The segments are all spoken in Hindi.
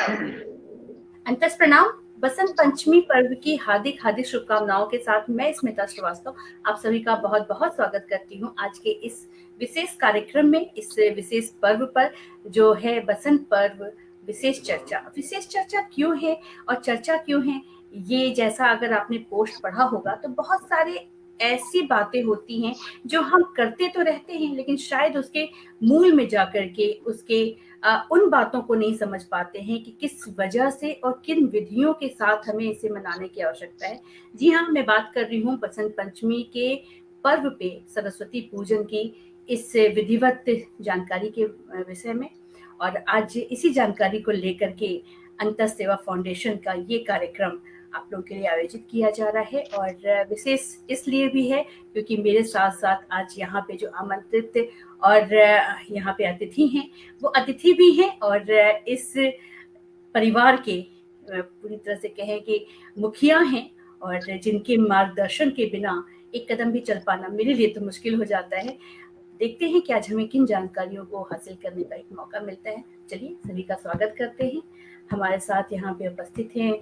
अंतस प्रणाम। बसंत पंचमी पर्व की हार्दिक हार्दिक शुभकामनाओं के साथ मैं स्मिता श्रीवास्तव आप सभी का बहुत बहुत स्वागत करती हूँ आज के इस विशेष कार्यक्रम में, इस विशेष पर्व पर जो है बसंत पर्व। विशेष चर्चा क्यों है और चर्चा क्यों है, ये जैसा अगर आपने पोस्ट पढ़ा होगा तो बहुत सारे ऐसी बातें होती हैं जो हम करते तो रहते हैं लेकिन शायद उसके मूल में जाकर के उसके उन बातों को नहीं समझ पाते हैं कि किस वजह से और किन विधियों के साथ हमें इसे मनाने की आवश्यकता है। जी हाँ, मैं बात कर रही हूँ बसंत पंचमी के पर्व पे सरस्वती पूजन की इस विधिवत जानकारी के विषय में। और आज इसी जानकारी को लेकर के अंतस सेवा फाउंडेशन का ये कार्यक्रम आप लोगों के लिए आयोजित किया जा रहा है। और विशेष इसलिए भी है क्योंकि मेरे साथ साथ आज यहाँ पे जो आमंत्रित और यहाँ पे अतिथि हैं वो अतिथि भी हैं और इस परिवार के पूरी तरह से कहें कि मुखिया हैं और जिनके मार्गदर्शन के बिना एक कदम भी चल पाना मेरे लिए तो मुश्किल हो जाता है। देखते हैं कि आज हमें किन जानकारियों को हासिल करने का एक मौका मिलता है। चलिए सभी का स्वागत करते हैं। हमारे साथ यहाँ पे उपस्थित हैं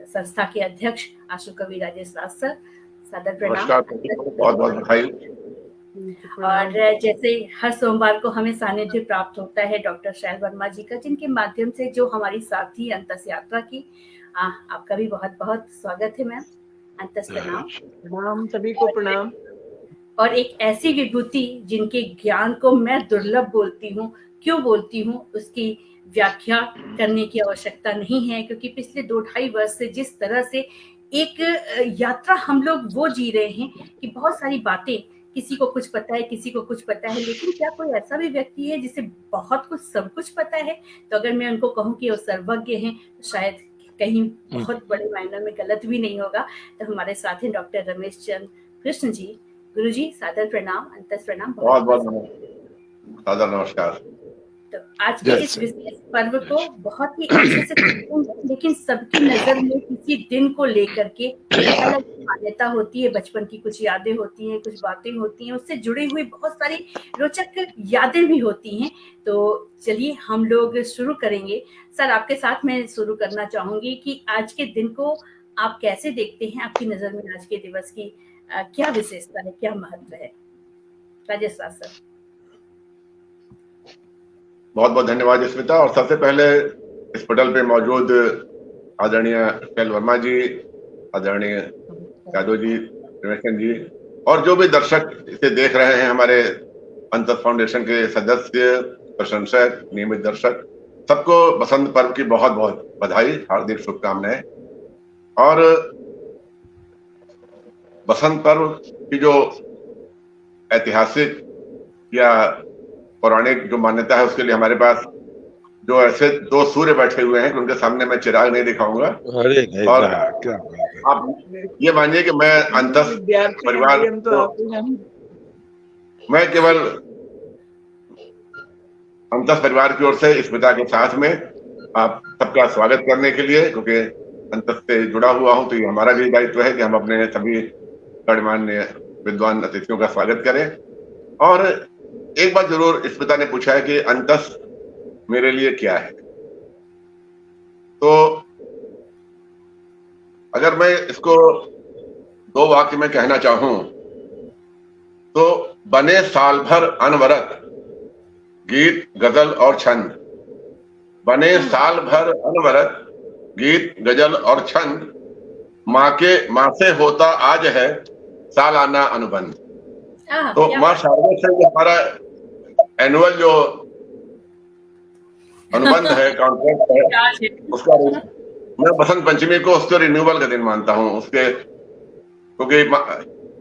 संस्था के अध्यक्ष आशु कवि राजेश राज सर, सादर प्रणाम। बहुत बहुत बधाई। और जैसे हर सोमवार को हमें सानिध्य प्राप्त होता है डॉक्टर शैल वर्मा जी का, जिनके माध्यम से जो हमारी साथी अंतस यात्रा की, आपका भी बहुत बहुत स्वागत है मैम। अंतस प्रणाम सभी को प्रणाम। और एक ऐसी विभूति जिनके ज्ञान को मैं दुर्लभ बोलती हूँ, क्यों बोलती हूँ उसकी व्याख्या करने की आवश्यकता नहीं है, क्योंकि पिछले 2-2.5 वर्ष से जिस तरह से एक यात्रा हम लोग वो जी रहे हैं कि बहुत सारी बातें किसी को कुछ पता है, किसी को कुछ पता है, लेकिन क्या कोई ऐसा भी व्यक्ति है जिसे बहुत कुछ सब कुछ पता है? तो अगर मैं उनको कहूँ कि वो सर्वज्ञ हैं तो शायद कहीं बहुत बड़े मायने में गलत भी नहीं होगा। तो हमारे साथ हैं डॉक्टर रमेश चंद्र कृष्ण जी। गुरु जी सादर प्रणाम, अंतस प्रणाम। बहुत बहुत सादर नमस्कार। तो आज के इस विशेष पर्व को बहुत ही अच्छे से लेकिन सबकी नजर में किसी दिन को लेकर के एक अलग मान्यता होती है। बचपन की कुछ यादें होती हैं, कुछ बातें होती हैं, उससे जुड़ी हुई बहुत सारी रोचक यादें भी होती हैं। तो चलिए हम लोग शुरू करेंगे। सर आपके साथ मैं शुरू करना चाहूंगी कि आज के दिन को आप कैसे देखते हैं? आपकी नजर में आज के दिवस की क्या विशेषता है, क्या महत्व है? राजेश सर। बहुत बहुत धन्यवाद स्मिता। और सबसे पहले इस पटल पे मौजूद आदरणीय शैल वर्मा जी, आदरणीय यादव जी, रमेश जी और जो भी दर्शक इसे देख रहे हैं, हमारे अंतस फाउंडेशन के सदस्य, प्रशंसक, नियमित दर्शक, सबको बसंत पर्व की बहुत बहुत बधाई, हार्दिक शुभकामनाएं। और बसंत पर्व की जो ऐतिहासिक या पौराणिक जो मान्यता है उसके लिए हमारे पास जो ऐसे 2 सूर्य बैठे हुए हैं कि उनके सामने मैं चिराग नहीं दिखाऊंगा। और आप ये मानिए कि मैं अंतस परिवार मैं केवल अंतस परिवार की ओर से स्मिता के साथ में आप सबका स्वागत करने के लिए, क्योंकि अंतस से जुड़ा हुआ हूं तो ये हमारा भी दायित्व है कि हम अपने सभी गणमान्य विद्वान अतिथियों का स्वागत करें। और एक बात जरूर स्मिता ने पूछा है कि अंतस मेरे लिए क्या है, तो अगर मैं इसको 2 वाक्य में कहना चाहूं तो बने साल भर अनवरत गीत गजल और छंद। बने साल भर अनवरत गीत गजल और छंद, माँ से होता आज है सालाना अनुबंध। तो माँ शारदा से हमारा एनुअल जो अनुबंध है, कॉन्ट्रैक्ट है, उसका मैं बसंत पंचमी को उसके रिन्यूअल का दिन मानता हूँ। उसके क्योंकि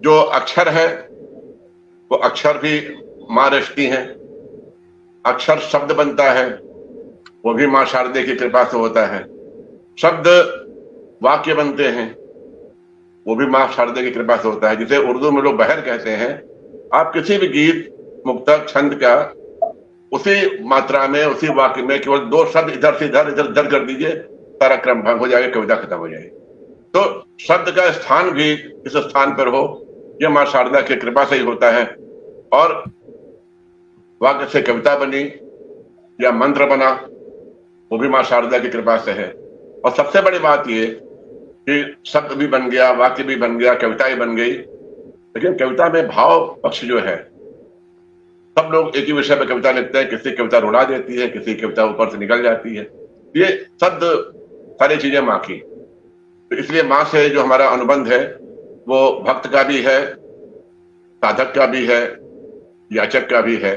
जो अक्षर है वो अक्षर भी माँ रचती हैं, अक्षर शब्द बनता है वो भी माँ शारदे की कृपा से होता है, शब्द वाक्य बनते हैं वो भी माँ शारदे की कृपा से होता है, जिसे उर्दू में लोग बहर कहते हैं। आप किसी भी गीत मुक्तक छंद का उसी मात्रा में, उसी वाक्य में केवल 2 शब्द इधर से इधर, इधर उधर कर दीजिए, सारा क्रम भंग हो जाएगा, कविता खत्म हो जाएगी। तो शब्द का स्थान भी इस स्थान पर हो, यह माँ शारदा की कृपा से ही होता है। और वाक्य से कविता बनी या मंत्र बना वो भी माँ शारदा की कृपा से है। और सबसे बड़ी बात ये कि शब्द भी बन गया, वाक्य भी बन गया, कविता भी बन गई, लेकिन कविता में भाव पक्ष जो है, सब लोग एक ही विषय पर कविता लिखते हैं, किसी कविता रुला देती है, किसी कविता ऊपर से निकल जाती है। ये शब्द सारी चीजें माँ की, तो इसलिए माँ से जो हमारा अनुबंध है वो भक्त का भी है, साधक का भी है, याचक का भी है।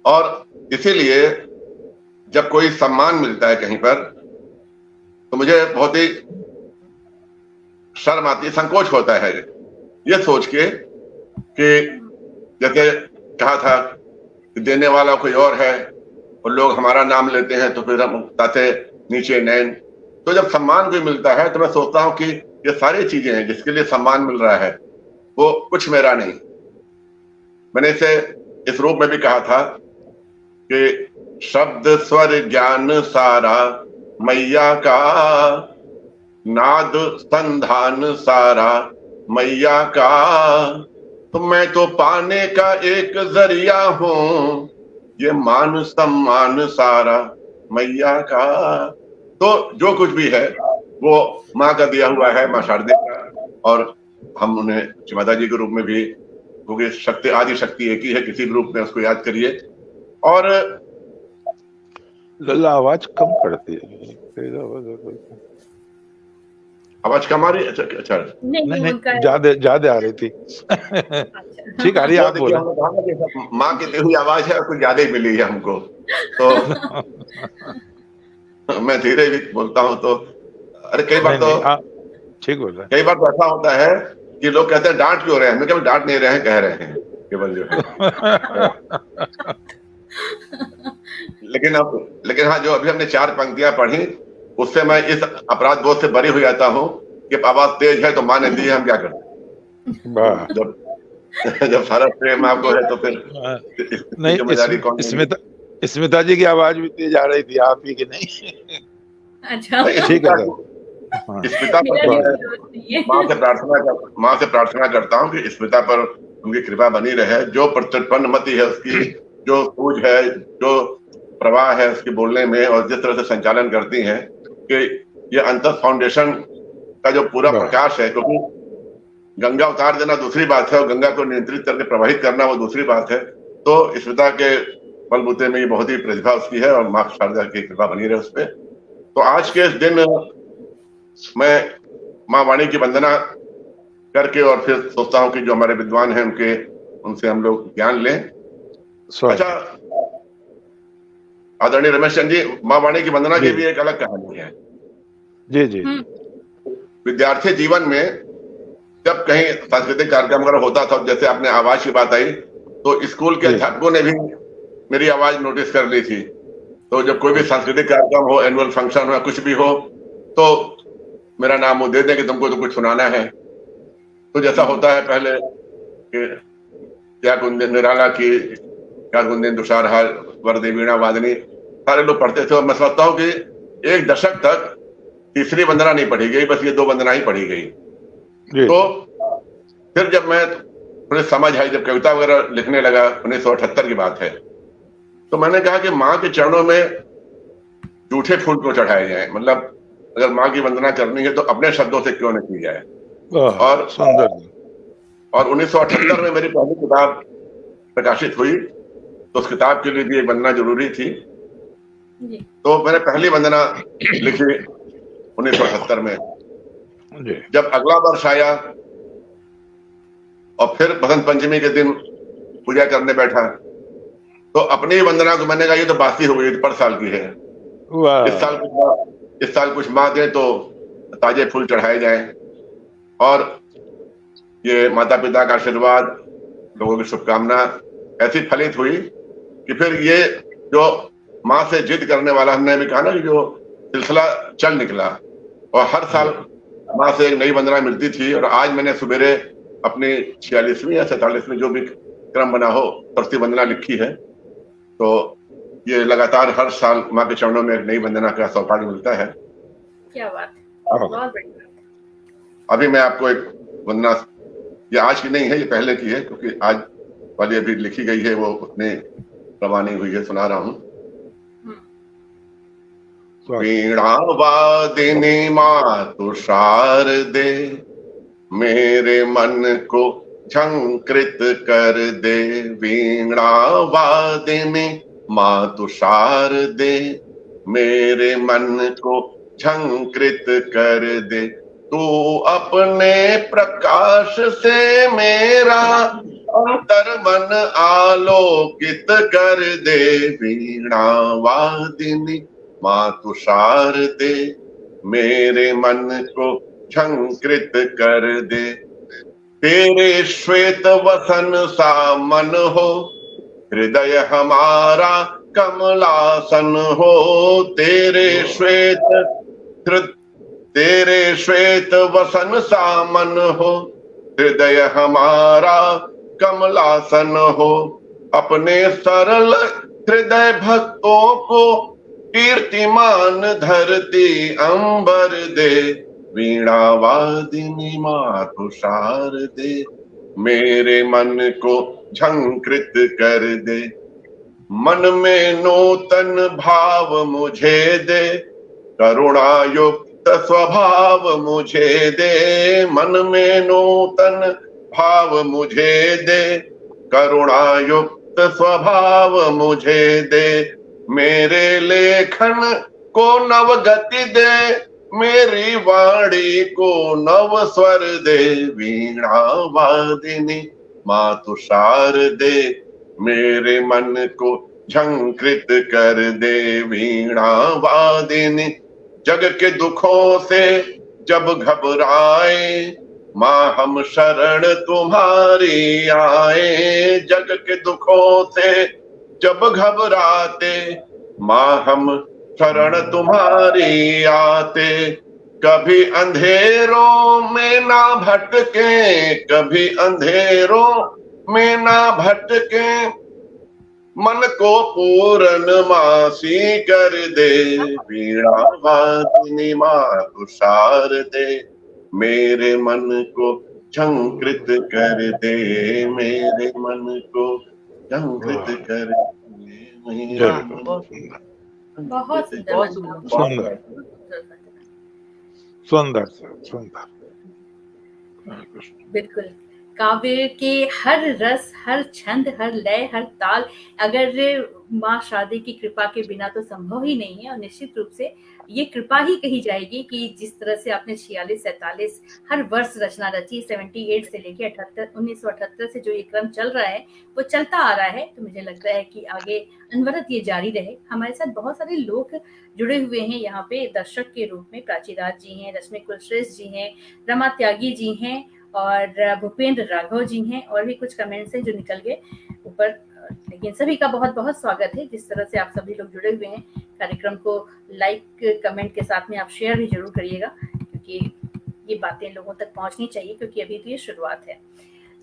और इसीलिए जब कोई सम्मान मिलता है कहीं पर तो मुझे बहुत ही शर्म आती है, संकोच होता है ये सोच के कि जैसे कहा था कि देने वाला कोई और है और लोग हमारा नाम लेते हैं तो फिर हम ताते नीचे नैन। तो जब सम्मान कोई मिलता है तो मैं सोचता हूं कि ये सारी चीजें हैं जिसके लिए सम्मान मिल रहा है वो कुछ मेरा नहीं। मैंने इसे इस रूप में भी कहा था कि शब्द स्वर ज्ञान सारा मैया का, नाद संधान सारा मैया का, तो मैं तो पाने का एक जरिया हूं, ये मान सम्मान सारा मैया का। तो जो कुछ भी है वो माँ का दिया हुआ है, माँ शारदा का। और हम उन्हें माता जी के रूप में भी, क्योंकि शक्ति आदि शक्ति एक ही है, किसी भी रूप में उसको याद करिए। और लल्ला आवाज कम करती है, आवाज कम आ रही है? अच्छा नहीं ज्यादा आ रही थी। ठीक आ रही है, आप बोलो। माँ की दी हुई आवाज है और कुछ ज्यादा ही मिली है हमको, तो मैं धीरे भी बोलता हूँ तो अरे कई बार तो ठीक बोल रहा है। कई बार तो ऐसा होता है कि लोग कहते हैं डांट क्यों रहे हैं, मैं क्या डांट नहीं रहे हैं, कह रहे हैं केवल जो है। लेकिन हाँ, जो अभी हमने 4 पंक्तियां पढ़ी उससे मैं इस अपराध बोध से बरी हो जाता हूँ कि आवाज तेज है तो माँ ने दी है, हम क्या करें। जब सारा प्रेम आपको है तो फिर नहीं, स्मिता जी की आवाज भी तेज आ रही थी, आप ही की नहीं। अच्छा ठीक है। स्मिता पर माँ से प्रार्थना करता हूँ कि स्मिता पर उनकी कृपा बनी रहे। जो प्रत्यर्पण मति है उसकी, जो सूझ है, जो प्रवाह है उसके बोलने में, और जिस तरह से संचालन करती हैं कि ये अंतर फाउंडेशन का जो पूरा प्रकाश है, क्योंकि गंगा उतार देना दूसरी बात है और गंगा को नियंत्रित करके प्रवाहित करना वो दूसरी बात है। तो स्मिता के बलबूते में ये बहुत ही प्रतिभा उसकी है और माँ शारदा की कृपा बनी रहे उस पर। तो आज के इस दिन मैं माँ वाणी की वंदना करके और फिर सोचता हूँ कि जो हमारे विद्वान हैं उनसे हम लोग ज्ञान लें। अच्छा, आदरणीय रमेश चंद जी, माँ वाणी की वंदना की भी एक अलग कहानी है। जी जी। विद्यार्थी जीवन में जब कहीं सांस्कृतिक कार्यक्रम वगैरह होता था, जैसे आपने आवाज की बात आई, तो स्कूल के अध्यापकों ने भी मेरी आवाज नोटिस कर ली थी। तो जब कोई भी सांस्कृतिक कार्यक्रम हो, एनुअल फंक्शन हो या कुछ भी हो, तो मेरा नाम वो दे दें कि तुमको तो कुछ सुनाना है। तो जैसा होता है पहले कि क्या कुंदन निराला की, क्या कुंदन तुषारहार वरदे वीणा वादनी, सारे लोग पढ़ते थे। और मैं समझता हूँ कि 1 दशक तक तीसरी वंदना नहीं पढ़ी गई, बस ये 2 वंदना ही पढ़ी गई। तो फिर जब मैं थोड़ी समझ आई, जब कविता वगैरह लिखने लगा, 1978 की बात है, तो मैंने कहा कि माँ के चरणों में जूठे फूल क्यों चढ़ाए जाए। मतलब अगर माँ की वंदना करनी है तो अपने शब्दों से क्यों न की जाए। और 1978 में मेरी पहली किताब प्रकाशित हुई, तो उस किताब के लिए भी एक वंदना जरूरी थी। तो मैंने पहली वंदना लिखी 1978 में। जब अगला वर्ष आया और फिर बसंत पंचमी के दिन पूजा करने बैठा, तो अपनी वंदना को मैंने कहा ये तो बासी हो गई, पर साल की है। इस साल कुछ माँ दे तो ताजे फूल चढ़ाए जाएं। और ये माता पिता का आशीर्वाद, लोगों की शुभकामना ऐसी फलित हुई कि फिर ये जो माँ से जिद करने वाला, हमने भी कहा ना, जो सिलसिला चल निकला और हर साल माँ से एक नई वंदना मिलती थी। और आज मैंने सवेरे अपनी 46वीं या 47वीं जो भी क्रम बना हो, प्रति वंदना लिखी है। तो ये लगातार हर साल माँ के चरणों में एक नई वंदना का सौभाग्य मिलता है। क्या बात है, बहुत बढ़िया। अभी मैं आपको एक वंदना, ये आज की नहीं है, ये पहले की है, क्योंकि आज वाली अभी लिखी गई है वो उतनी रवानी हुई है, सुना रहा हूं। वीणा वादिनी मातु शारदे, मेरे मन को झंकृत कर दे। वीणा वादिनी मातु शारदे, मेरे मन को झंकृत कर दे। तू अपने प्रकाश से मेरा अंतर मन आलोकित कर दे। वीणा वादिनी मातु शारदे, मेरे मन को झंकृत कर दे। तेरे श्वेत वसन सा मन हो, हृदय हमारा कमलासन हो। तेरे श्वेत वसन सा मन हो, हृदय हमारा कमलासन हो। अपने सरल हृदय भक्तों को कीर्तिमान धरती अंबर दे। वीणा वादिनी मातु शारदे, मेरे मन को झंकृत कर दे। मन में नूतन भाव मुझे दे, करुणा युक्त स्वभाव मुझे दे। मन में नूतन भाव मुझे दे, करुणा युक्त स्वभाव मुझे दे। मेरे लेखन को नव गति दे, मेरी वाणी को नव स्वर दे। वीणा वादिनी मातु शारदे, मेरे मन को झंकृत कर दे। वीणा वादिनी जग के दुखों से जब घबराए, माँ हम शरण तुम्हारी आए। जग के दुखों से जब घबराते, माँ हम शरण तुम्हारी आते। कभी अंधेरों में ना भटके, कभी अंधेरों में ना भटके। मन को पूर्णमासी कर दे। वीणा वादिनी मातु शारदे, मेरे मन को झंकृत कर दे। मेरे मन को झंकृत कर दे। बहुत बहुत सुंदर। सुंदर सुंदर। बिल्कुल, काव्य के हर रस, हर छंद, हर लय, हर ताल अगर माँ शारदे की कृपा के बिना तो संभव ही नहीं है। और निश्चित रूप से ये कृपा ही कही जाएगी कि जिस तरह से आपने 46-47 हर वर्ष रचना रची, 78 से लेके 1978 से जो ये क्रम चल रहा है वो चलता आ रहा है। तो मुझे लगता है कि आगे अनवरत ये जारी रहे। हमारे साथ बहुत सारे लोग जुड़े हुए हैं यहाँ पे दर्शक के रूप में। प्राची राज जी हैं, रश्मि कुलश्रेष्ठ जी हैं, रमा त्यागी जी हैं और भूपेंद्र राघव जी हैं, और भी कुछ कमेंट्स हैं जो निकल गए ऊपर। लेकिन सभी का बहुत बहुत स्वागत है। जिस तरह से आप सभी लोग जुड़े हुए हैं, कार्यक्रम को लाइक कमेंट के साथ में आप शेयर भी जरूर करिएगा, क्योंकि ये बातें लोगों तक पहुंचनी चाहिए, क्योंकि अभी तो ये शुरुआत है।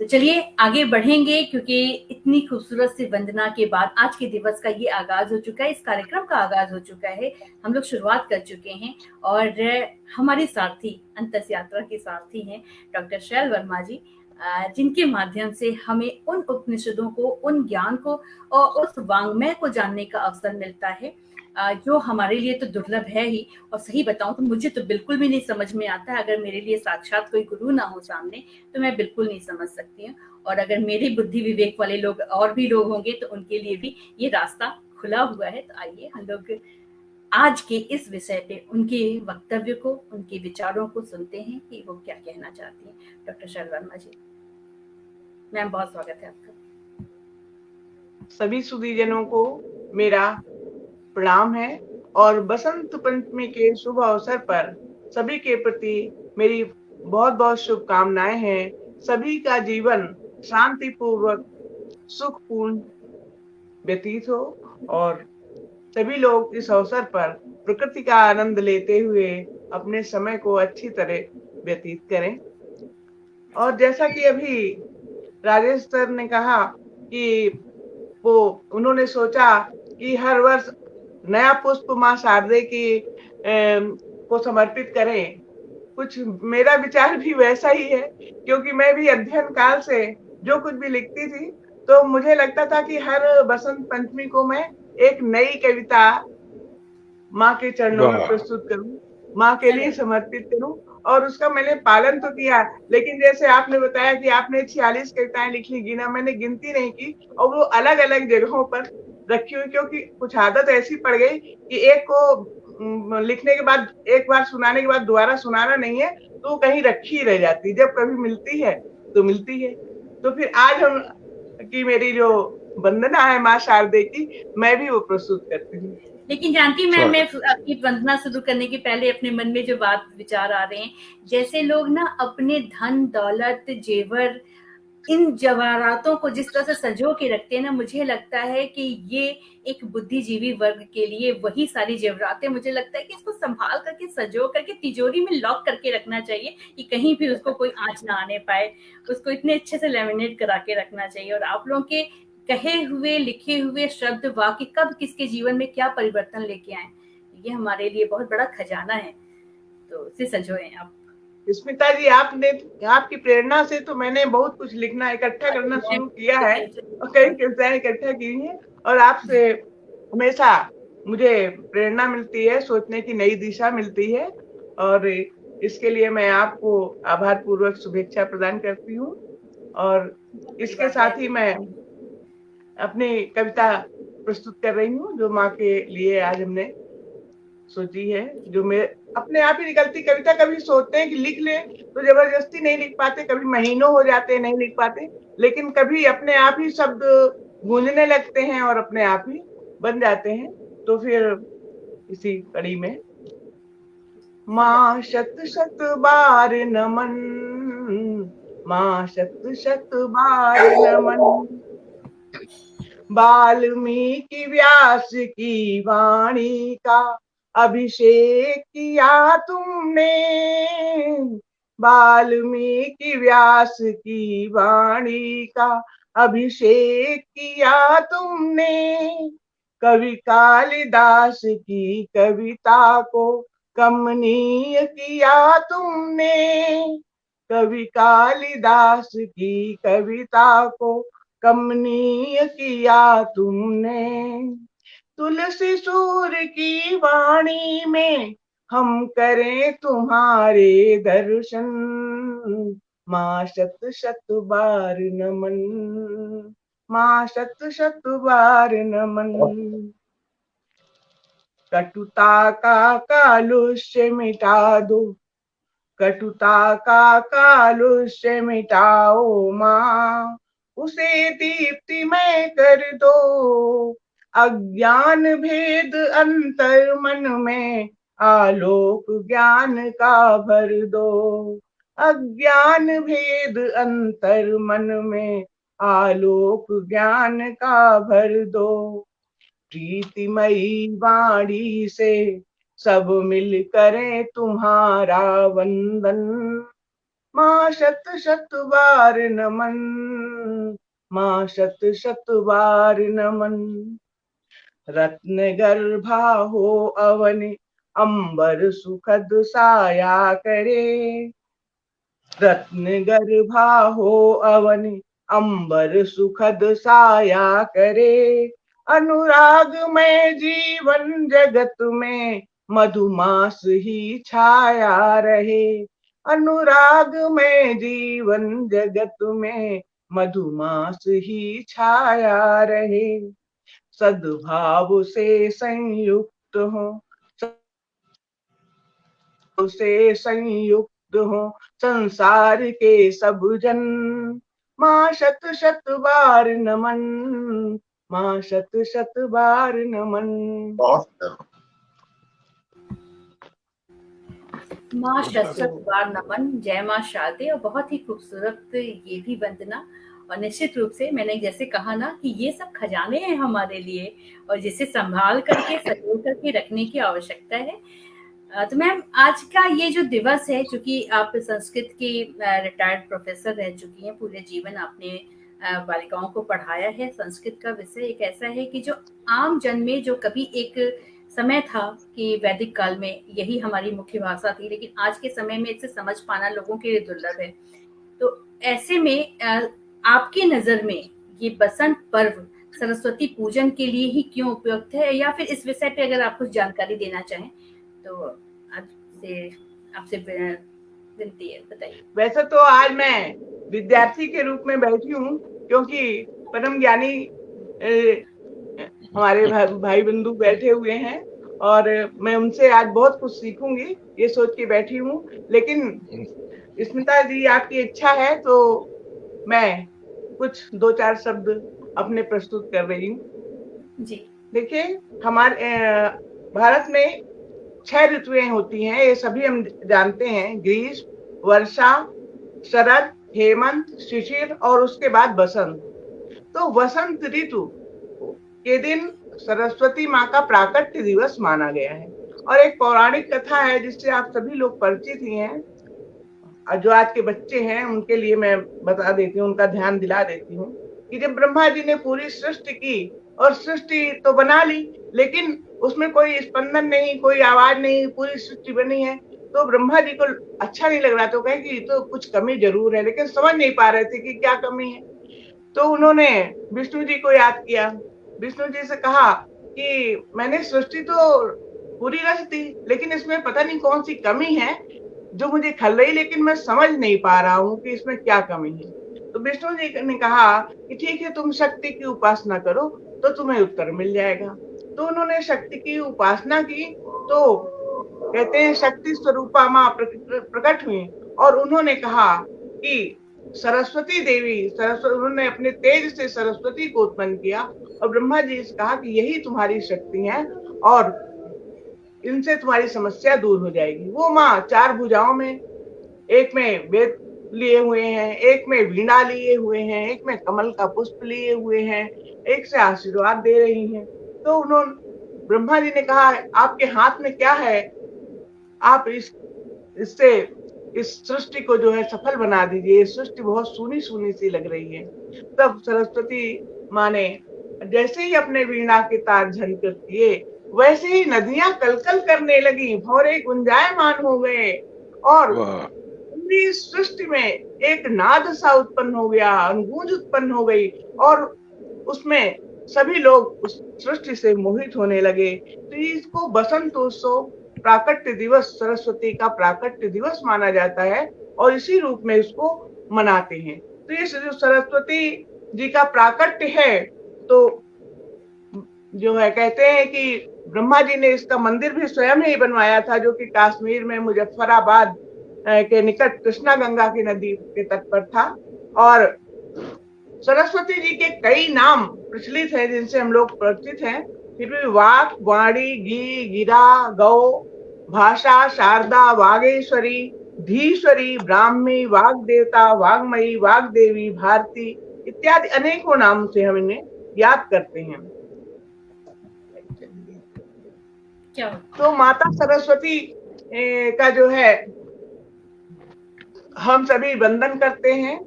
तो चलिए आगे बढ़ेंगे, क्योंकि इतनी खूबसूरत सी वंदना के बाद आज के दिवस का ये आगाज हो चुका है, इस कार्यक्रम का आगाज हो चुका है। हम लोग शुरुआत कर चुके हैं और हमारे सारथी, अंतस यात्रा के सारथी हैं डॉक्टर शैल वर्मा जी, जिनके माध्यम से हमें उन उपनिषदों को, उन ज्ञान को और उस वांग्मय को जानने का अवसर मिलता है जो हमारे लिए तो दुर्लभ है ही। और सही बताऊं तो मुझे तो बिल्कुल भी नहीं समझ में आता है। अगर मेरे लिए साक्षात कोई गुरु ना हो सामने तो मैं बिल्कुल नहीं समझ सकती हूँ। और अगर मेरे बुद्धि विवेक वाले लोग और भी लोग होंगे तो उनके लिए भी ये रास्ता खुला हुआ है। तो आइए हम लोग आज के इस विषय पे उनके वक्तव्य को, उनके विचारों को सुनते हैं कि वो क्या कहना चाहती हैं। डॉक्टर शैल वर्मा जी, मैम बहुत स्वागत है आपका। सभी सुधीजनों को मेरा प्रणाम है और बसंत पंचमी के शुभ अवसर पर सभी के प्रति मेरी बहुत बहुत शुभकामनाएं हैं। सभी का जीवन शांतिपूर्वक सुखपूर्ण व्यतीत हो और सभी लोग इस अवसर पर प्रकृति का आनंद लेते हुए अपने समय को अच्छी तरह व्यतीत करें। और जैसा कि अभी राजेश सर ने कहा कि वो उन्होंने सोचा कि हर वर्ष नया पुष्प माँ शारदे की को समर्पित करें। कुछ मेरा विचार भी वैसा ही है, क्योंकि मैं भी अध्ययन काल से जो कुछ भी लिखती थी तो मुझे लगता था कि हर बसंत पंचमी को मैं एक नई कविता माँ के चरणों में वाह। प्रस्तुत करूं, माँ के लिए समर्पित करूं। और उसका मैंने पालन तो किया, लेकिन जैसे आपने बताया कि आपने 46 कविताएं लिखी, गिना, मैंने गिनती नहीं की, और वो अलग अलग जगहों पर रखी हुई, क्योंकि कुछ आदत ऐसी पड़ गई कि एक को लिखने के बाद, एक बार सुनाने के बाद दोबारा सुनाना नहीं है, तो वो कहीं रखी ही रह जाती, जब कभी मिलती है तो मिलती है। तो फिर आज हम की मेरी जो वंदना है माँ शारदे की, मैं भी वो प्रस्तुत करती हूँ। लेकिन जानती मैं आपकी वंदना शुरू करने के पहले अपने मन में जो बात विचार आ रहे हैं, जैसे लोग ना अपने धन दौलत जेवर इन जवाहरातों को जिस तरह से सजो के रखते हैं ना, मुझे लगता है कि ये एक बुद्धिजीवी वर्ग के लिए वही सारी जेवरातें, मुझे लगता है कि इसको संभाल करके सजो करके तिजोरी में लॉक करके रखना चाहिए कि कहीं भी उसको कोई आंच ना आने पाए, उसको इतने अच्छे से लेमिनेट करा के रखना चाहिए। और आप लोगों के कहे हुए लिखे हुए शब्द वाक्य कब किसके जीवन में क्या परिवर्तन लेके आए, ये हमारे लिए बहुत बड़ा खजाना है, तो उसे सजोए आप। स्मिता जी, आपने, आपकी प्रेरणा से तो मैंने बहुत कुछ लिखना, इकट्ठा करना शुरू किया है, और कई कविताएं इकट्ठा की हैं, और आपसे हमेशा मुझे प्रेरणा मिलती है, सोचने की नई दिशा मिलती है, और इसके लिए मैं आपको आभार पूर्वक शुभेच्छा प्रदान करती हूँ। और इसके साथ ही मैं अपनी कविता प्रस्तुत कर रही हूँ, जो माँ के लिए आज हमने सोची है, जो मेरे अपने आप ही निकलती कविता। कभी सोचते हैं कि लिख ले, तो जबरदस्ती नहीं लिख पाते, कभी महीनों हो जाते हैं नहीं लिख पाते, लेकिन कभी अपने आप ही शब्द गूंजने लगते हैं और अपने आप ही बन जाते हैं। तो फिर इसी कड़ी में, माँ शत शत बार नमन, माँ शत शत बार नमन, वाल्मीकि व्यास की वाणी का अभिषेक किया तुमने, वाल्मीकि व्यास की वाणी का अभिषेक किया तुमने, कवि कालिदास की कविता को कमनीय किया तुमने, कवि कालिदास की कविता को कमनीय किया तुमने, तुलसी सूर की वाणी में हम करें तुम्हारे दर्शन, माँ शत शत बार नमन, माँ शत शत बार नमन, कटुता का कालुष्य मिटा दो, कटुता का कालुष्य मिटाओ माँ, उसे दीप्तिमय कर दो, अज्ञान भेद अंतर मन में आलोक ज्ञान का भर दो, अज्ञान भेद अंतर मन में आलोक ज्ञान का भर दो, प्रीतिमयी वाणी से सब मिल करें तुम्हारा वंदन, माँ शत शत बार नमन, माँ शत शत बार नमन, रत्न गर्भा हो अवनि अंबर सुखद साया करे, रत्न गर्भा हो अवनि अंबर सुखद साया करे, अनुराग में जीवन जगत में मधुमास ही छाया रहे, अनुराग में जीवन जगत में मधुमास ही छाया रहे, सद्भाव से संयुक्त हो, से संयुक्त हो संसार के सब जन, माँ शत शत बार नमन, माँ शत शत बार नमन। माँ शत शत बार नमन, जय माँ शारदे। और बहुत ही खूबसूरत ये भी वंदना, और निश्चित रूप से मैंने जैसे कहा ना कि ये सब खजाने हैं हमारे लिए, और जिसे संभाल करके संजो करके रखने की आवश्यकता है। तो मैम, आज का ये जो दिवस है, चूंकि आप संस्कृत की रिटायर्ड प्रोफेसर रह चुकी हैं, पूरे जीवन आपने बालिकाओं को पढ़ाया है। संस्कृत का विषय एक ऐसा है कि जो आम जन में, जो कभी एक समय था कि वैदिक काल में यही हमारी मुख्य भाषा थी, लेकिन आज के समय में इसे समझ पाना लोगों के लिए दुर्लभ है। तो ऐसे में आपकी नजर में ये बसंत पर्व सरस्वती पूजन के लिए ही क्यों उपयुक्त है, या फिर इस विषय पे अगर आप कुछ जानकारी देना चाहें तो आपसे विनती है, बताइए। वैसे तो आज मैं विद्यार्थी के रूप में बैठी हूँ, क्योंकि परम ज्ञानी हमारे भाई बंधु बैठे हुए हैं और मैं उनसे आज बहुत कुछ सीखूंगी, ये सोच के बैठी हूँ। लेकिन स्मिता जी, आपकी इच्छा है तो मैं कुछ 2-4 शब्द अपने प्रस्तुत कर रही हूँ जी। देखिए, हमारे भारत में 6 ऋतुएं होती हैं, ये सभी हम जानते हैं। ग्रीष्म, वर्षा, शरद, हेमंत, शिशिर और उसके बाद बसंत। तो वसंत ऋतु के दिन सरस्वती माँ का प्राकट्य दिवस माना गया है और एक पौराणिक कथा है जिससे आप सभी लोग परिचित ही हैं। जो आज के बच्चे हैं उनके लिए मैं बता देती हूँ, उनका ध्यान दिला देती हूँ कि जब ब्रह्मा जी ने पूरी सृष्टि की और सृष्टि तो बना ली, लेकिन उसमें कोई स्पंदन नहीं, कोई आवाज नहीं, पूरी सृष्टि बनी है, तो ब्रह्मा जी को अच्छा नहीं लग रहा। तो कहे कि तो कुछ कमी जरूर है, लेकिन समझ नहीं पा रहे थे कि क्या कमी है। तो उन्होंने विष्णु जी को याद किया, विष्णु जी से कहा कि मैंने सृष्टि तो पूरी रच दी, लेकिन इसमें पता नहीं कौन सी कमी है जो मुझे खल रही, लेकिन मैं समझ नहीं पा रहा हूँ कि इसमें क्या कमी है। तो विष्णु जी ने कहा कि ठीक है, तुम शक्ति की उपासना करो तो तुम्हें उत्तर मिल जाएगा। तो उन्होंने शक्ति की उपासना की, तो कहते हैं शक्ति स्वरूपा माँ प्रकट हुई और उन्होंने कहा कि सरस्वती देवी, उन्होंने अपने तेज से सरस्वती को उत्पन्न किया और ब्रह्मा जी से कहा कि यही तुम्हारी शक्ति है और इनसे तुम्हारी समस्या दूर हो जाएगी। वो माँ 4 भुजाओं में, एक में वेद लिए हुए हैं, एक में वीणा लिए हुए हैं, एक में कमल का पुष्प लिए हुए हैं, एक से आशीर्वाद दे रही हैं। तो उन्होंने, ब्रह्मा जी ने कहा आपके हाथ में क्या है, आप इससे इस सृष्टि को जो है सफल बना दीजिए, सृष्टि बहुत सूनी सूनी सी लग रही है। तब सरस्वती माँ ने जैसे ही अपने वीणा के तार झनकर किए, वैसे ही नदियां कलकल करने लगी, भौरे गुंजायमान हो गए और पूरी सृष्टि में एक नाद सा उत्पन्न हो गया, गूंज उत्पन्न हो गई और उसमें सभी लोग उस सृष्टि से मोहित होने लगे। तो इसको बसंतोत्सव, प्राकट्य दिवस, सरस्वती का प्राकट्य दिवस माना जाता है और इसी रूप में इसको मनाते हैं। तो ये जो सरस्वती जी का प्राकट्य है, तो जो है कहते हैं कि ब्रह्मा जी ने इसका मंदिर भी स्वयं ही बनवाया था, जो कि कश्मीर में मुजफ्फराबाद के निकट कृष्णा गंगा की नदी के तट पर था। और सरस्वती जी के कई नाम प्रचलित हैं जिनसे हम लोग परिचित हैं, फिर भी वाक, वाणी, गी, गिरा, गौ, भाषा, शारदा, वागेश्वरी, धीश्वरी, ब्राह्मी, वाग देवता, वाग्मयी, वाग्देवी, भारती इत्यादि अनेकों नाम से हम इन्हें याद करते हैं। तो माता सरस्वती का जो है हम सभी वंदन करते हैं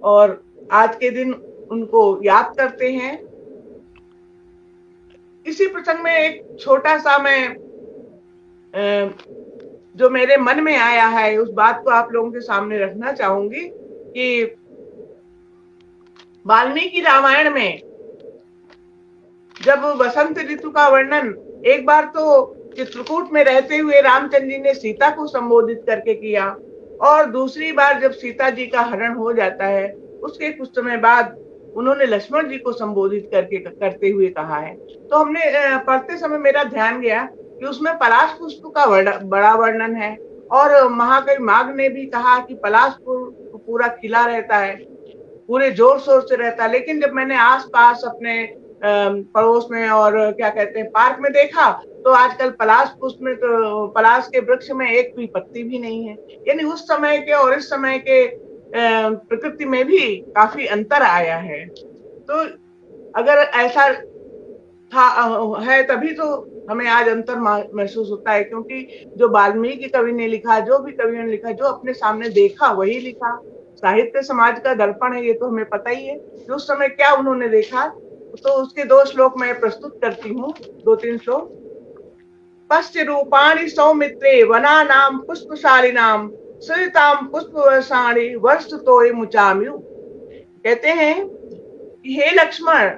और आज के दिन उनको याद करते हैं। इसी प्रसंग में एक छोटा सा मैं जो मेरे मन में आया है उस बात को आप लोगों के सामने रखना चाहूंगी कि वाल्मीकि रामायण में जब वसंत ऋतु का वर्णन एक बार तो चित्रकूट में रहते हुए रामचंद्र जी ने सीता को संबोधित करके किया और दूसरी बार जब सीता जी का हरण हो जाता है उसके कुछ समय बाद उन्होंने लक्ष्मण जी को संबोधित करते हुए कहा है। तो हमने पढ़ते समय मेरा ध्यान गया कि उसमें पलाश पुष्प का बड़ा वर्णन है और महाकवि माघ ने भी कहा कि पलाश पुष्प पूरा खिला रहता है, पूरे जोर शोर से रहता है। लेकिन जब मैंने आसपास अपने पड़ोस में और क्या कहते हैं पार्क में देखा तो आजकल पलाश पुष्प में तो पलाश के वृक्ष में एक भी पत्ती भी नहीं है। यानी उस समय के और इस समय के प्रकृति में भी काफी अंतर आया है। तो अगर ऐसा था है तभी तो हमें आज अंतर महसूस होता है, क्योंकि जो वाल्मीकि कवि ने लिखा, जो भी कवियों ने लिखा, जो अपने सामने देखा वही लिखा। साहित्य समाज का दर्पण है, ये तो हमें पता ही है कि उस समय क्या उन्होंने देखा। तो उसके 2 श्लोक मैं प्रस्तुत करती हूँ, 2-3 श्लोक। पश्य रूपाणि सौमित्रे वनानां पुष्पशालिनां सरितां पुष्पवर्षाणि वर्षतोय मुचाम्यु। कहते हैं कि हे लक्ष्मण,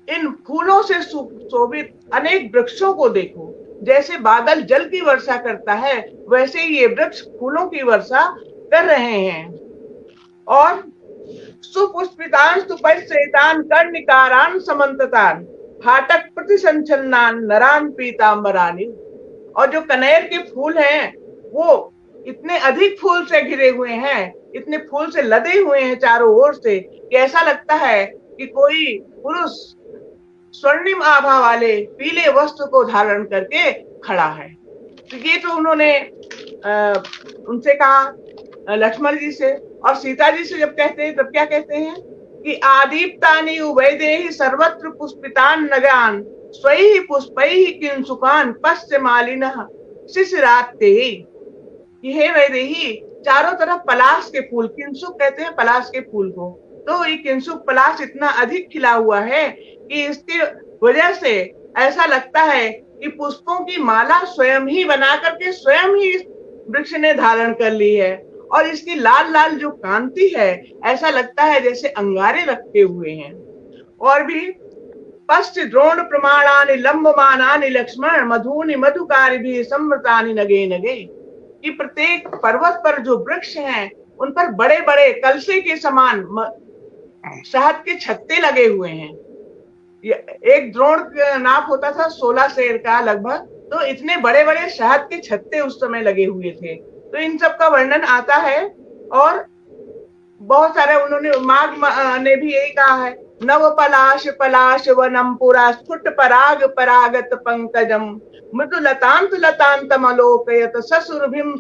इन फूलों से सुशोभित अनेक वृक्षों को देखो। जैसे बादल जल की वर्षा करता है, वैसे ही ये वृक्ष फूलों की वर्षा कर रहे हैं। और सुपुष्पितान सुपरिश्रितान कर्णिकारान समन्ततान फाटक प्रतिसंचलनान नरान पीतांबरानि। और जो कनेर के फूल हैं वो इतने अधिक फूल से घिरे हुए हैं, इतने फूल से लदे हुए हैं चारों ओर से, कि ऐसा लगता है कि कोई पुरुष स्वर्णिम आभा वाले पीले वस्त्र को धारण करके खड़ा है। तो ये तो उन्होंने उनसे कहा लक्ष्मण जी से। और सीता जी से जब कहते हैं तब क्या कहते हैं कि आदीप्तानि उभयदेहि सर्वत्र पुष्पितान नगान स्वैहि पुष्पैहि किंसुकान पश्चिमालिनः शिशिरात्तेहि। हे वैदेही, चारों तरफ पलाश के फूल, किंसुक कहते हैं पलाश के फूल को, तो ये किंसुक पलाश इतना अधिक खिला हुआ है कि इसकी वजह से ऐसा लगता है कि पुष्पों की माला स्वयं ही बना करके स्वयं ही इस वृक्ष ने धारण कर ली है। और इसकी लाल लाल जो कांति है, ऐसा लगता है जैसे अंगारे रखे हुए हैं। और भी पश्च द्रोण प्रमाणानि लंबमानानि लक्ष्मण मधुनि मधुकारिभिः समृतानि नगे नगे। कि प्रत्येक पर्वत पर जो वृक्ष हैं उन पर बड़े बड़े कलसे के समान शहद के छत्ते लगे हुए हैं। एक द्रोण नाप होता था 16 सेर का लगभग, तो इतने बड़े बड़े शहद के छत्ते उस समय लगे हुए थे। तो इन सब का वर्णन आता है। और बहुत सारे उन्होंने माघ ने भी यही कहा है, नव पलाश पलाश वनम पुरा स्फुट पराग परागत पंकजम मृदुलतांत लतांतमलोकयत ससुरभिम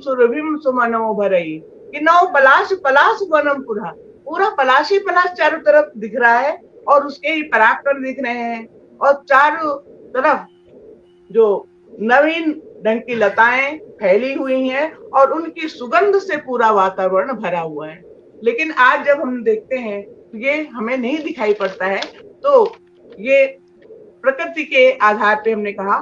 सुमनो भरई। कि नव पलाश पलाश वनम पुरा, पूरा पलाश ही पलाश चारों तरफ दिख रहा है और उसके ही परागकण दिख रहे हैं। और चारों तरफ जो नवीन ढंग की लताएं फैली हुई हैं और उनकी सुगंध से पूरा वातावरण भरा हुआ है। लेकिन आज जब हम देखते हैं तो ये हमें नहीं दिखाई पड़ता है। तो ये प्रकृति के आधार पे हमने कहा,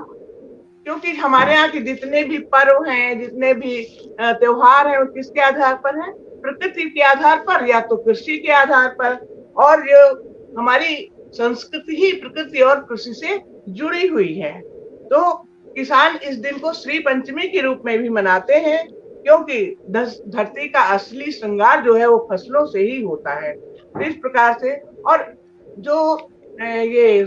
क्योंकि हमारे यहाँ के जितने भी पर्व हैं, जितने भी त्योहार हैं, वो किसके आधार पर है? प्रकृति के आधार पर, या तो कृषि के आधार पर। और जो हमारी संस्कृति ही प्रकृति और कृषि से जुड़ी हुई है। तो किसान इस दिन को श्री पंचमी के रूप में भी मनाते हैं, क्योंकि धरती का असली श्रृंगार जो है वो फसलों से ही होता है। तो इस प्रकार से, और जो ये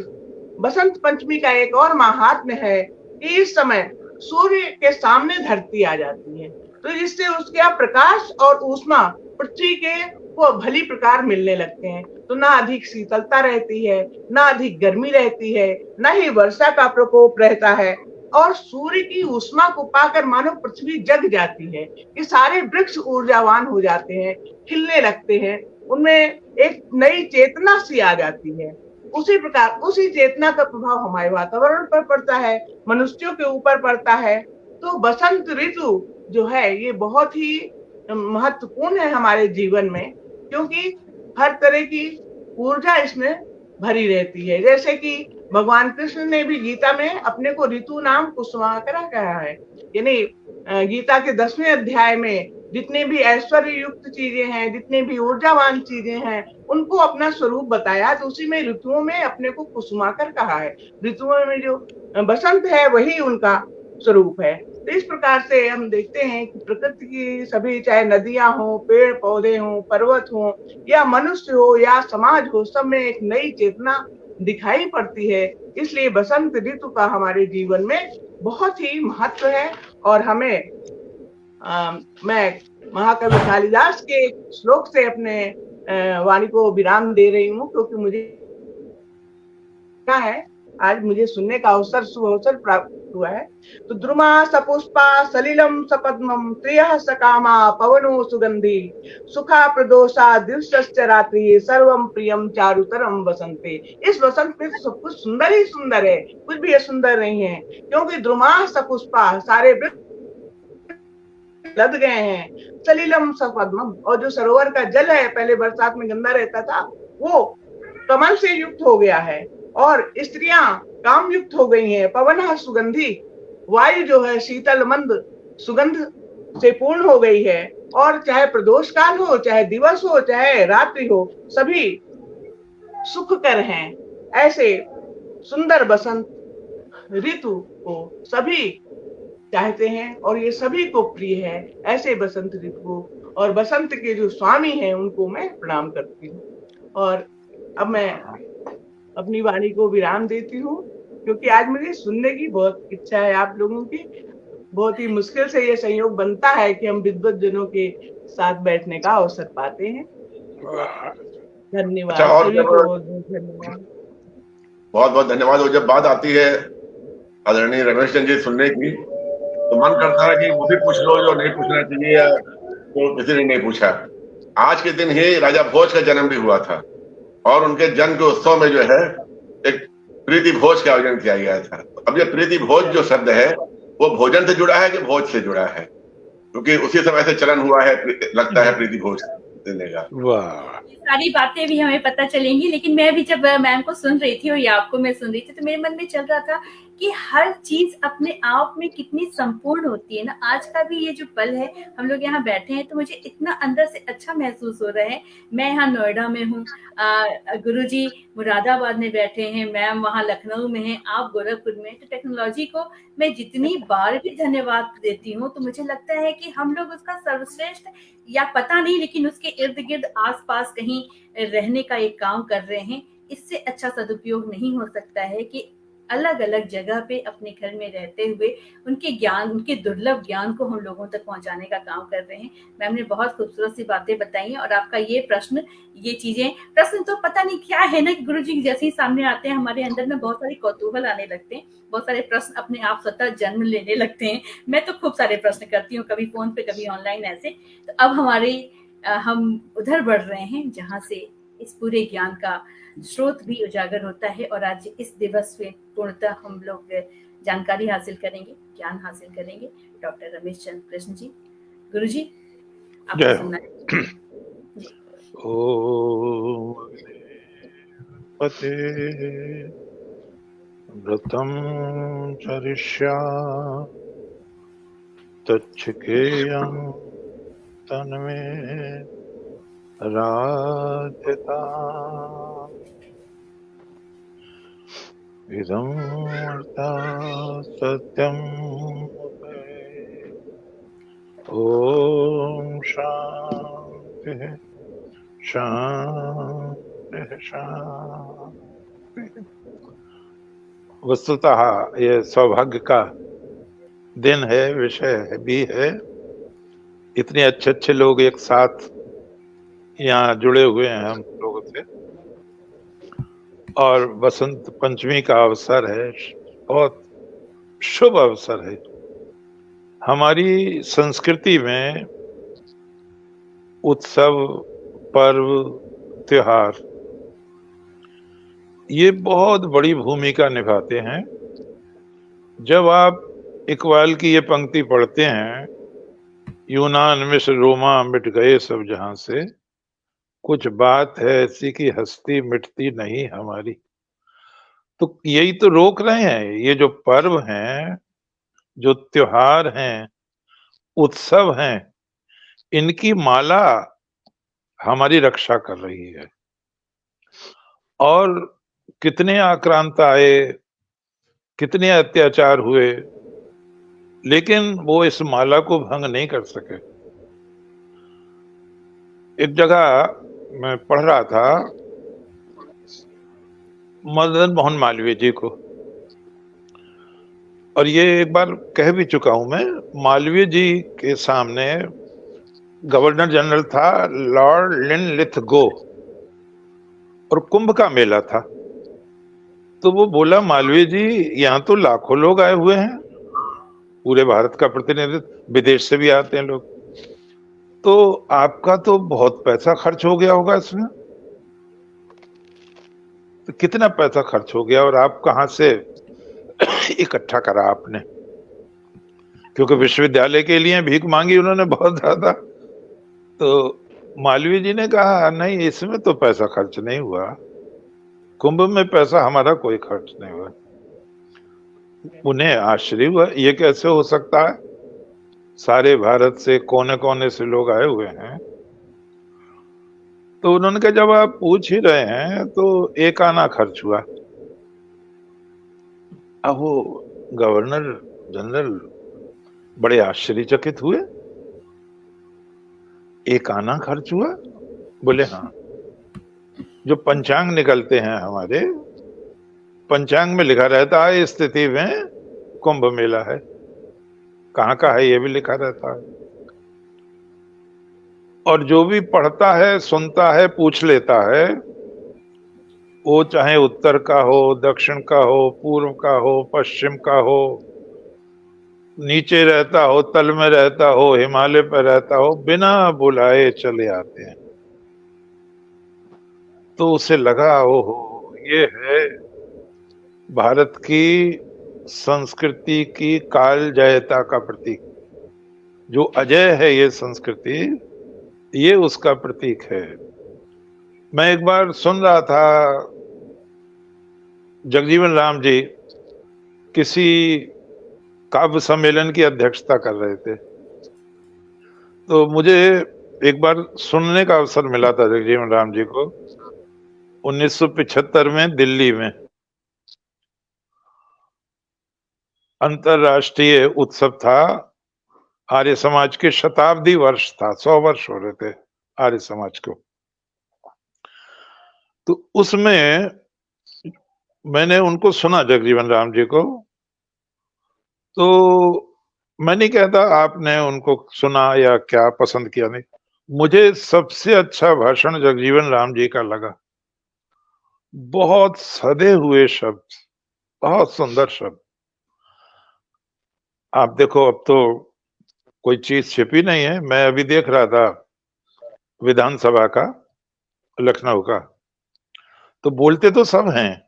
बसंत पंचमी का एक और महात्म्य है कि इस समय सूर्य के सामने धरती आ जाती है, तो जिससे उसका प्रकाश और ऊष्मा पृथ्वी के को भली प्रकार मिलने लगते हैं। तो ना अधिक शीतलता रहती है, ना अधिक गर्मी रहती है, ना ही वर्षा का प्रकोप रहता है। और सूर्य की ऊष्मा को पाकर मानो पृथ्वी जग जाती है। ये सारे वृक्ष ऊर्जावान हो जाते हैं, खिलने लगते हैं, उनमें एक नई चेतना सी आ जाती है। उसी प्रकार उसी चेतना का प्रभाव हमारे वातावरण पर पड़ता है, मनुष्यों के ऊपर पड़ता है। तो बसंत ऋतु जो है ये बहुत ही महत्वपूर्ण है हमारे जीवन में, क्योंकि हर तरह की ऊर्जा इसमें भरी रहती है। जैसे कि भगवान कृष्ण ने भी गीता में अपने को ऋतु नाम कुसुमाकरा कहा है। यानी गीता के 10वें अध्याय में जितने भी ऐश्वर्य युक्त चीजें हैं, जितने भी ऊर्जावान चीजें हैं, उनको अपना स्वरूप बताया। तो उसी में ऋतुओं में अपने को कुसुमाकर कहा है। ऋतुओं में जो बसंत है वही उनका स्वरूप है। तो इस प्रकार से हम देखते हैं कि प्रकृति की सभी, चाहे नदियां हो, पेड़ पौधे हो, पर्वत हो, या मनुष्य हो, या समाज हो, सब में एक नई चेतना दिखाई पड़ती है। इसलिए बसंत ऋतु का हमारे जीवन में बहुत ही महत्व है। और हमें मैं महाकवि कालिदास के श्लोक से अपने वाणी को विराम दे रही हूँ, क्योंकि मुझे क्या है, आज मुझे सुनने का शुभ अवसर प्राप्त हुआ है। तो द्रुमा सपुष्पा सलिलम सपद्मम त्रियः सकामा पवनो सुगंधी सुखा प्रदोषा दिवसश्च रात्रि सर्वम प्रियम चारुतरम बसंते। इस बसंत में सब कुछ सुंदर ही सुंदर है, कुछ भी सुंदर नहीं है, क्योंकि द्रुमा सपुष्पा सारे वृक्ष लद गए हैं, सलिलम सपद्मम, और जो सरोवर का जल है पहले बरसात में गंदा रहता था वो कमल से युक्त हो गया है, और स्त्रियां काम युक्त हो गई हैं। पवन सुगंधी, वायु जो है शीतल मंद सुगंध से पूर्ण हो गई है। और चाहे प्रदोष काल हो, चाहे दिवस हो, चाहे रात्रि हो, सभी सुख कर हैं। ऐसे सुंदर बसंत ऋतु को सभी चाहते हैं और ये सभी को प्रिय है। ऐसे बसंत ऋतु को और बसंत के जो स्वामी हैं उनको मैं प्रणाम करती हूँ। और अब मैं अपनी वाणी को विराम देती हूँ, क्योंकि आज मुझे सुनने की बहुत इच्छा है आप लोगों की। बहुत ही मुश्किल से ये संयोग बनता है कि हम विद्वत जनों के साथ बैठने का अवसर पाते हैं। धन्यवाद सभी को, बहुत धन्यवाद। बहुत बहुत धन्यवाद। और जब बात आती है आदरणीय रमेश चंद्र जी सुनने की, तो मन करता है कि वो भी पूछ लो जो नहीं पूछना चाहिए या तो किसी ने नहीं पूछा। आज के दिन ही राजा भोज का जन्म भी हुआ था और उनके जन्म के उत्सव में जो है एक प्रीति भोज का आयोजन किया गया था। अब ये प्रीति भोज जो शब्द है वो भोजन से जुड़ा है कि भोज से जुड़ा है? क्योंकि उसी समय से चलन हुआ है, लगता है प्रीति भोज देने का। वाह, सारी बातें भी हमें पता चलेंगी, लेकिन मैं भी जब मैम को सुन रही थी और ये आपको मैं सुन रही थी तो मेरे मन में चल रहा था कि हर चीज अपने आप में कितनी संपूर्ण होती है ना। आज का भी ये जो पल है, हम लोग यहाँ बैठे हैं तो मुझे इतना अंदर से अच्छा महसूस हो रहा है। मैं यहाँ नोएडा में हूँ, गुरुजी मुरादाबाद में बैठे हैं, मैम वहाँ लखनऊ में है, आप गोरखपुर में। तो टेक्नोलॉजी को मैं जितनी बार भी धन्यवाद देती हूँ तो मुझे लगता है कि हम लोग उसका सर्वश्रेष्ठ या पता नहीं, लेकिन उसके इर्द गिर्द आस पास कहीं रहने का एक काम कर रहे हैं। इससे अच्छा सदुपयोग नहीं हो सकता है कि अलग अलग जगह पे अपने घर में रहते हुए उनके ज्ञान, उनके दुर्लभ ज्ञान को हम लोगों तक पहुंचाने का काम कर रहे हैं। मैम ने बहुत खूबसूरत सी बातें बताई हैं और आपका ये प्रश्न, ये चीजें, प्रश्न तो पता नहीं क्या है ना कि गुरु जी जैसे ही सामने आते हैं हमारे अंदर में बहुत सारी कौतूहल आने लगते हैं, बहुत सारे प्रश्न अपने आप स्वतः जन्म लेने लगते हैं। मैं तो खूब सारे प्रश्न करती हूँ, कभी फोन पे कभी ऑनलाइन ऐसे। तो अब हम उधर बढ़ रहे हैं जहाँ से इस पूरे ज्ञान का स्रोत भी उजागर होता है। और आज इस दिवस में पूर्णतः हम लोग जानकारी हासिल करेंगे, ज्ञान हासिल करेंगे। डॉक्टर रमेश चंद्र कृष्ण जी, गुरु जी आपको सुनना है। ओम पते व्रतम चरिष्या तच्छकेयं तन्मे राध्यता इदं वर्ता सत्यं ओम शांति शांति शांति। वस्तुतः ये सौभाग्य का दिन है, विषय भी है। इतने अच्छे अच्छे लोग एक साथ यहाँ जुड़े हुए हैं हम लोगों से, और बसंत पंचमी का अवसर है, बहुत शुभ अवसर है। हमारी संस्कृति में उत्सव, पर्व, त्योहार ये बहुत बड़ी भूमिका निभाते हैं। जब आप इकबाल की ये पंक्ति पढ़ते हैं, यूनान मिस्र रोमा मिट गए सब जहां से, कुछ बात है ऐसी की हस्ती मिटती नहीं हमारी। तो यही तो रोक रहे हैं। ये जो पर्व हैं, जो त्योहार हैं, उत्सव हैं, इनकी माला हमारी रक्षा कर रही है। और कितने आक्रांत आए, कितने अत्याचार हुए, लेकिन वो इस माला को भंग नहीं कर सके। एक जगह मैं पढ़ रहा था मदन मोहन मालवीय जी को, और ये एक बार कह भी चुका हूं मैं। मालवीय जी के सामने गवर्नर जनरल था लॉर्ड लिनलिथगो, और कुंभ का मेला था। तो वो बोला, मालवीय जी यहाँ तो लाखों लोग आए हुए हैं, पूरे भारत का प्रतिनिधित्व, विदेश से भी आते हैं लोग, तो आपका तो बहुत पैसा खर्च हो गया होगा इसमें। तो कितना पैसा खर्च हो गया और आप कहां से इकट्ठा करा आपने? क्योंकि विश्वविद्यालय के लिए भीख मांगी उन्होंने बहुत ज्यादा। तो मालवीय जी ने कहा, नहीं इसमें तो पैसा खर्च नहीं हुआ, कुंभ में पैसा हमारा कोई खर्च नहीं हुआ। उन्हें आश्चर्य हुआ, ये कैसे हो सकता है, सारे भारत से कोने कोने से लोग आए हुए हैं। तो उन्होंने कहा, जब आप पूछ ही रहे हैं तो एक आना खर्च हुआ। अब वो गवर्नर जनरल बड़े आश्चर्यचकित हुए। एक आना खर्च हुआ? बोले हाँ। जो पंचांग निकलते हैं हमारे, पंचांग में लिखा रहता है इस तिथि में कुंभ मेला है। कहाँ का है ये भी लिखा रहता है। और जो भी पढ़ता है, सुनता है, पूछ लेता है, वो चाहे उत्तर का हो, दक्षिण का हो, पूर्व का हो, पश्चिम का हो, नीचे रहता हो, तल में रहता हो, हिमालय पर रहता हो, बिना बुलाए चले आते हैं। तो उसे लगा ओहो, ये है भारत की संस्कृति की कालजयता का प्रतीक। जो अजय है ये संस्कृति, ये उसका प्रतीक है। मैं एक बार सुन रहा था, जगजीवन राम जी किसी काव्य सम्मेलन की अध्यक्षता कर रहे थे, तो मुझे एक बार सुनने का अवसर मिला था जगजीवन राम जी को 1975 में दिल्ली में। अंतरराष्ट्रीय उत्सव था, आर्य समाज के शताब्दी वर्ष था, 100 वर्ष हो रहे थे आर्य समाज को। तो उसमें मैंने उनको सुना, जगजीवन राम जी को। तो मैं नहीं कहता आपने उनको सुना या क्या पसंद किया, नहीं। मुझे सबसे अच्छा भाषण जगजीवन राम जी का लगा। बहुत सधे हुए शब्द, बहुत सुंदर शब्द। आप देखो, अब तो कोई चीज छिपी नहीं है। मैं अभी देख रहा था विधानसभा का, लखनऊ का, तो बोलते तो सब हैं,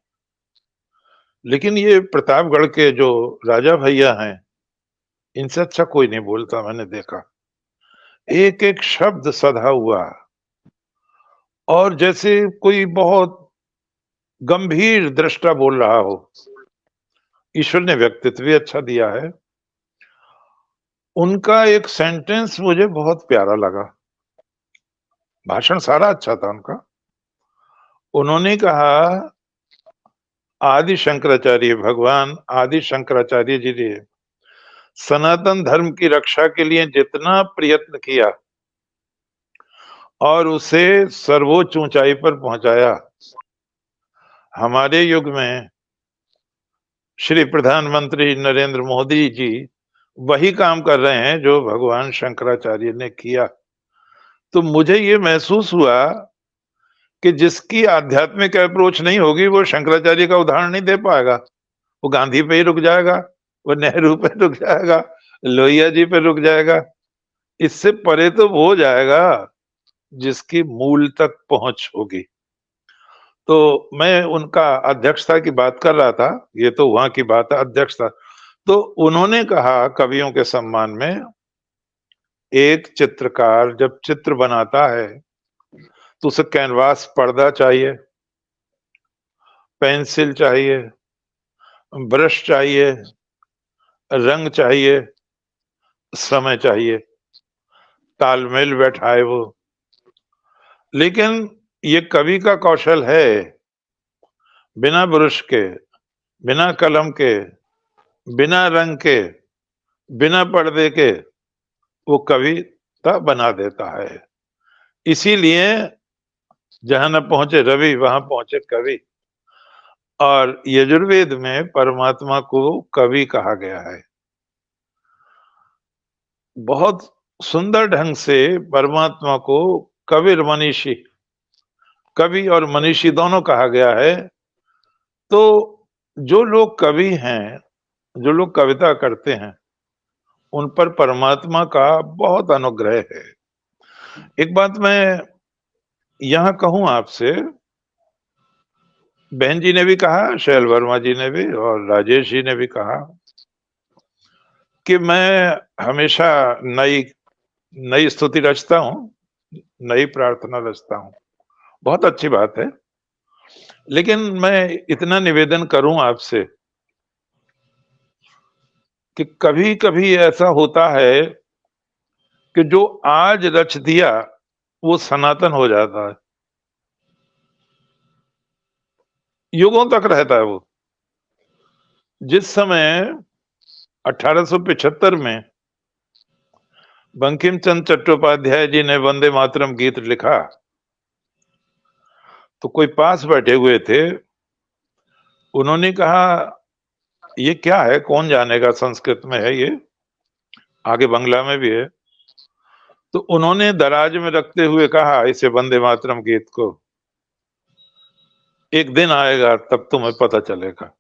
लेकिन ये प्रतापगढ़ के जो राजा भैया हैं, इनसे अच्छा कोई नहीं बोलता, मैंने देखा। एक एक शब्द सधा हुआ, और जैसे कोई बहुत गंभीर दृष्टा बोल रहा हो। ईश्वर ने व्यक्तित्व भी अच्छा दिया है। उनका एक सेंटेंस मुझे बहुत प्यारा लगा। भाषण सारा अच्छा था उनका। उन्होंने कहा, आदि शंकराचार्य, भगवान आदि शंकराचार्य जी ने सनातन धर्म की रक्षा के लिए जितना प्रयत्न किया और उसे सर्वोच्च ऊंचाई पर पहुंचाया, हमारे युग में श्री प्रधानमंत्री नरेंद्र मोदी जी वही काम कर रहे हैं जो भगवान शंकराचार्य ने किया। तो मुझे ये महसूस हुआ कि जिसकी आध्यात्मिक अप्रोच नहीं होगी, वो शंकराचार्य का उदाहरण नहीं दे पाएगा। वो गांधी पे ही रुक जाएगा, वो नेहरू पे रुक जाएगा, लोहिया जी पे रुक जाएगा। इससे परे तो वो हो जाएगा जिसकी मूल तक पहुंच होगी। तो मैं उनका अध्यक्षता की बात कर रहा था, ये तो वहां की बात है, अध्यक्षता। तो उन्होंने कहा, कवियों के सम्मान में, एक चित्रकार जब चित्र बनाता है तो उसे कैनवास, पर्दा चाहिए, पेंसिल चाहिए, ब्रश चाहिए, रंग चाहिए, समय चाहिए, तालमेल बैठाए वो। लेकिन ये कवि का कौशल है, बिना ब्रश के, बिना कलम के, बिना रंग के, बिना पर्दे के वो कविता बना देता है। इसीलिए जहां न पहुंचे रवि, वहां पहुंचे कवि। और यजुर्वेद में परमात्मा को कवि कहा गया है। बहुत सुंदर ढंग से परमात्मा को कविर मनीषी, कवि और मनीषी दोनों कहा गया है। तो जो लोग कवि हैं, जो लोग कविता करते हैं, उन पर परमात्मा का बहुत अनुग्रह है। एक बात मैं यहां कहूं आपसे, बहन जी ने भी कहा, शैल वर्मा जी ने भी, और राजेश जी ने भी कहा कि मैं हमेशा नई नई स्तुति रचता हूं, नई प्रार्थना रचता हूं। बहुत अच्छी बात है, लेकिन मैं इतना निवेदन करूं आपसे कि कभी कभी ऐसा होता है कि जो आज रच दिया वो सनातन हो जाता है, युगों तक रहता है वो। जिस समय 1875 में बंकिम चंद्र चट्टोपाध्याय जी ने वंदे मातरम गीत लिखा, तो कोई पास बैठे हुए थे, उन्होंने कहा ये क्या है, कौन जानेगा, संस्कृत में है ये, आगे बांग्ला में भी है। तो उन्होंने दराज में रखते हुए कहा इसे वंदे मातरम गीत को, एक दिन आएगा तब तुम्हें पता चलेगा।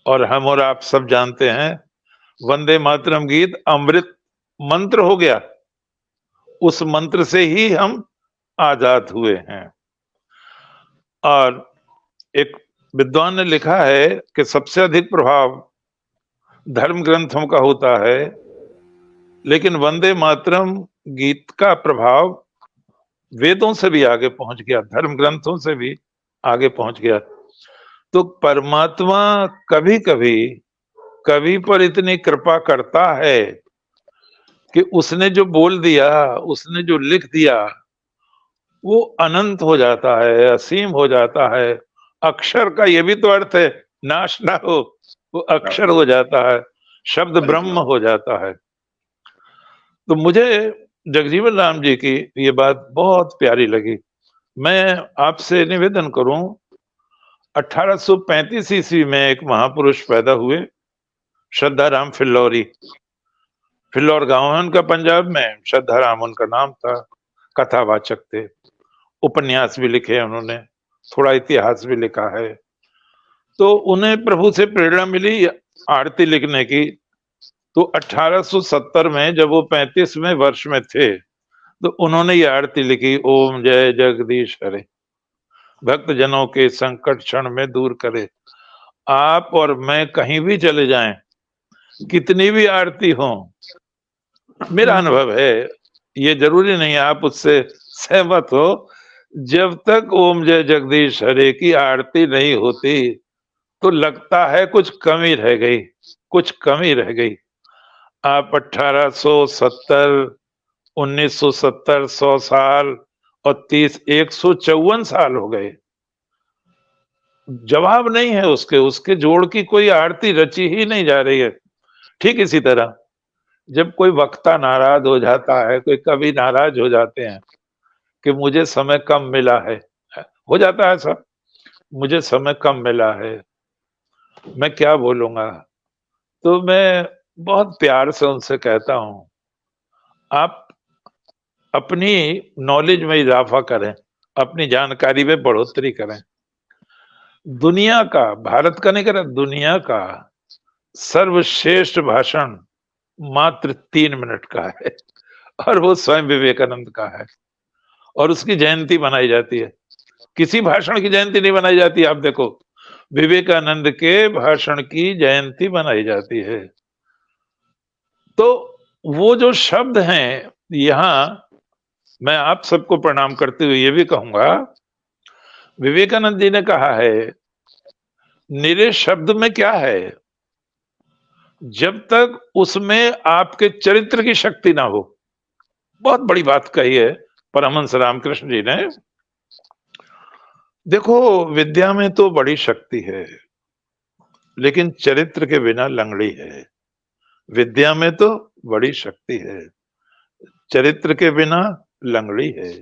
और हम और आप सब जानते हैं वंदे मातरम गीत अमृत मंत्र हो गया, उस मंत्र से ही हम आजाद हुए हैं। और एक विद्वान ने लिखा है कि सबसे अधिक प्रभाव धर्म ग्रंथों का होता है, लेकिन वंदे मातरम गीत का प्रभाव वेदों से भी आगे पहुंच गया, धर्म ग्रंथों से भी आगे पहुंच गया। तो परमात्मा कभी कभी कवि पर इतनी कृपा करता है कि उसने जो बोल दिया, उसने जो लिख दिया, वो अनंत हो जाता है, असीम हो जाता है। अक्षर का ये भी तो अर्थ है नाश ना हो, वो अक्षर हो जाता है, शब्द ब्रह्म हो जाता है। तो मुझे जगजीवन राम जी की ये बात बहुत प्यारी लगी। मैं आपसे निवेदन करूं, 1835 ईस्वी में एक महापुरुष पैदा हुए, श्रद्धाराम फिल्लौरी। फिल्लौर गांव है उनका पंजाब में, श्रद्धाराम उनका नाम था। कथावाचक थे, उपन्यास भी लिखे उन्होंने, थोड़ा इतिहास भी लिखा है। तो उन्हें प्रभु से प्रेरणा मिली आरती लिखने की। तो 1870 में जब वो 35वें वर्ष में थे, तो उन्होंने ये आरती लिखी, ओम जय जगदीश हरे, भक्त जनों के संकट क्षण में दूर करे। आप और मैं कहीं भी चले जाएं, कितनी भी आरती हो, मेरा अनुभव है, ये जरूरी नहीं आप उससे सहमत हो, जब तक ओम जय जगदीश हरे की आरती नहीं होती तो लगता है कुछ कमी रह गई, कुछ कमी रह गई। आप 1870, 1970, 100 साल और 30, 154 साल हो गए, जवाब नहीं है उसके जोड़ की कोई आरती रची ही नहीं जा रही है। ठीक इसी तरह जब कोई वक्ता नाराज हो जाता है, कोई कवि नाराज हो जाते हैं कि मुझे समय कम मिला है, हो जाता है सब, मुझे समय कम मिला है, मैं क्या बोलूंगा। तो मैं बहुत प्यार से उनसे कहता हूं, आप अपनी नॉलेज में इजाफा करें, अपनी जानकारी में बढ़ोतरी करें। दुनिया का, भारत का नहीं करें, दुनिया का सर्वश्रेष्ठ भाषण मात्र 3 मिनट का है, और वो स्वयं विवेकानंद का है, और उसकी जयंती मनाई जाती है। किसी भाषण की जयंती नहीं मनाई जाती, आप देखो, विवेकानंद के भाषण की जयंती मनाई जाती है। तो वो जो शब्द हैं, यहां मैं आप सबको प्रणाम करते हुए ये भी कहूंगा, विवेकानंद जी ने कहा है, निरे शब्द में क्या है, जब तक उसमें आपके चरित्र की शक्ति ना हो। बहुत बड़ी बात कही है परमहंस रामकृष्ण जी ने। देखो, विद्या में तो बड़ी शक्ति है, लेकिन चरित्र के बिना लंगड़ी है। विद्या में तो बड़ी शक्ति है, चरित्र के बिना लंगड़ी है।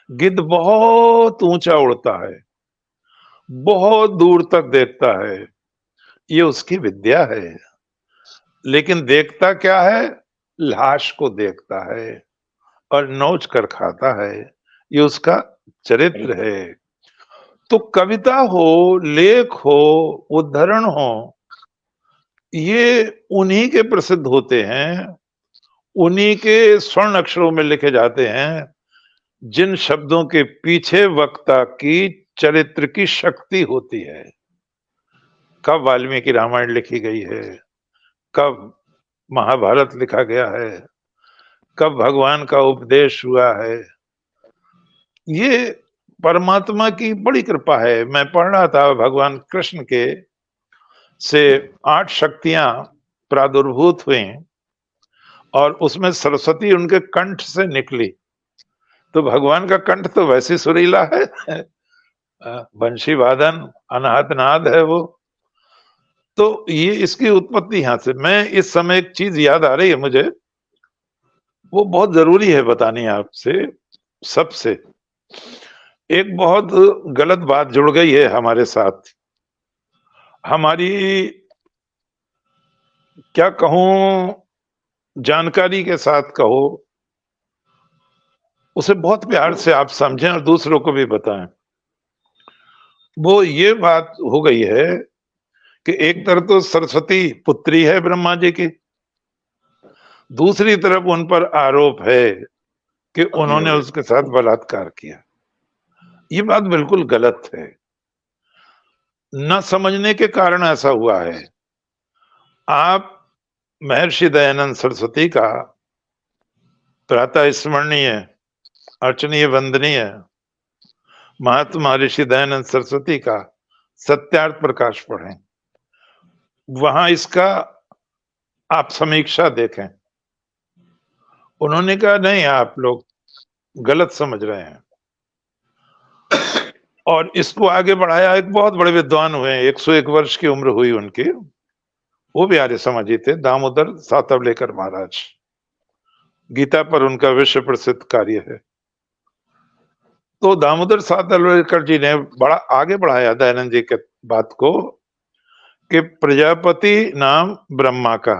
गिद्ध बहुत ऊंचा उड़ता है, बहुत दूर तक देखता है, ये उसकी विद्या है, लेकिन देखता क्या है, लाश को देखता है और नोच कर खाता है, ये उसका चरित्र है। तो कविता हो, लेख हो, उद्धरण हो, ये उन्हीं के प्रसिद्ध होते हैं, उन्हीं के स्वर्ण अक्षरों में लिखे जाते हैं, जिन शब्दों के पीछे वक्ता की चरित्र की शक्ति होती है। कब वाल्मीकि रामायण लिखी गई है, कब महाभारत लिखा गया है, कब भगवान का उपदेश हुआ है, ये परमात्मा की बड़ी कृपा है। मैं पढ़ रहा था, भगवान कृष्ण के से 8 शक्तियां प्रादुर्भूत हुई और उसमें सरस्वती उनके कंठ से निकली। तो भगवान का कंठ तो वैसे सुरीला है, बंशी वादन, अनाहत नाद है वो। तो ये इसकी उत्पत्ति यहां से, मैं इस समय एक चीज याद आ रही है मुझे, वो बहुत जरूरी है बतानी आपसे सबसे। एक बहुत गलत बात जुड़ गई है हमारे साथ, हमारी क्या कहूं, जानकारी के साथ कहो, उसे बहुत प्यार से आप समझें और दूसरों को भी बताएं। वो ये बात हो गई है कि एक तरफ तो सरस्वती पुत्री है ब्रह्मा जी की, दूसरी तरफ उन पर आरोप है कि उन्होंने उसके साथ बलात्कार किया। ये बात बिल्कुल गलत है, न समझने के कारण ऐसा हुआ है। आप महर्षि दयानंद सरस्वती का प्रातः स्मरणीय, अर्चनीय, वंदनीय महात्मा ऋषि दयानंद सरस्वती का सत्यार्थ प्रकाश पढ़ें, वहां इसका आप समीक्षा देखें। उन्होंने कहा नहीं, आप लोग गलत समझ रहे हैं, और इसको आगे बढ़ाया। एक बहुत बड़े विद्वान हुए, 101 वर्ष की उम्र हुई उनकी, वो भी आर्य समाजी थे, दामोदर सातवलेकर महाराज। गीता पर उनका विश्व प्रसिद्ध कार्य है। तो दामोदर सातवलेकर जी ने बड़ा आगे बढ़ाया दयानंद जी के बात को कि प्रजापति नाम ब्रह्मा का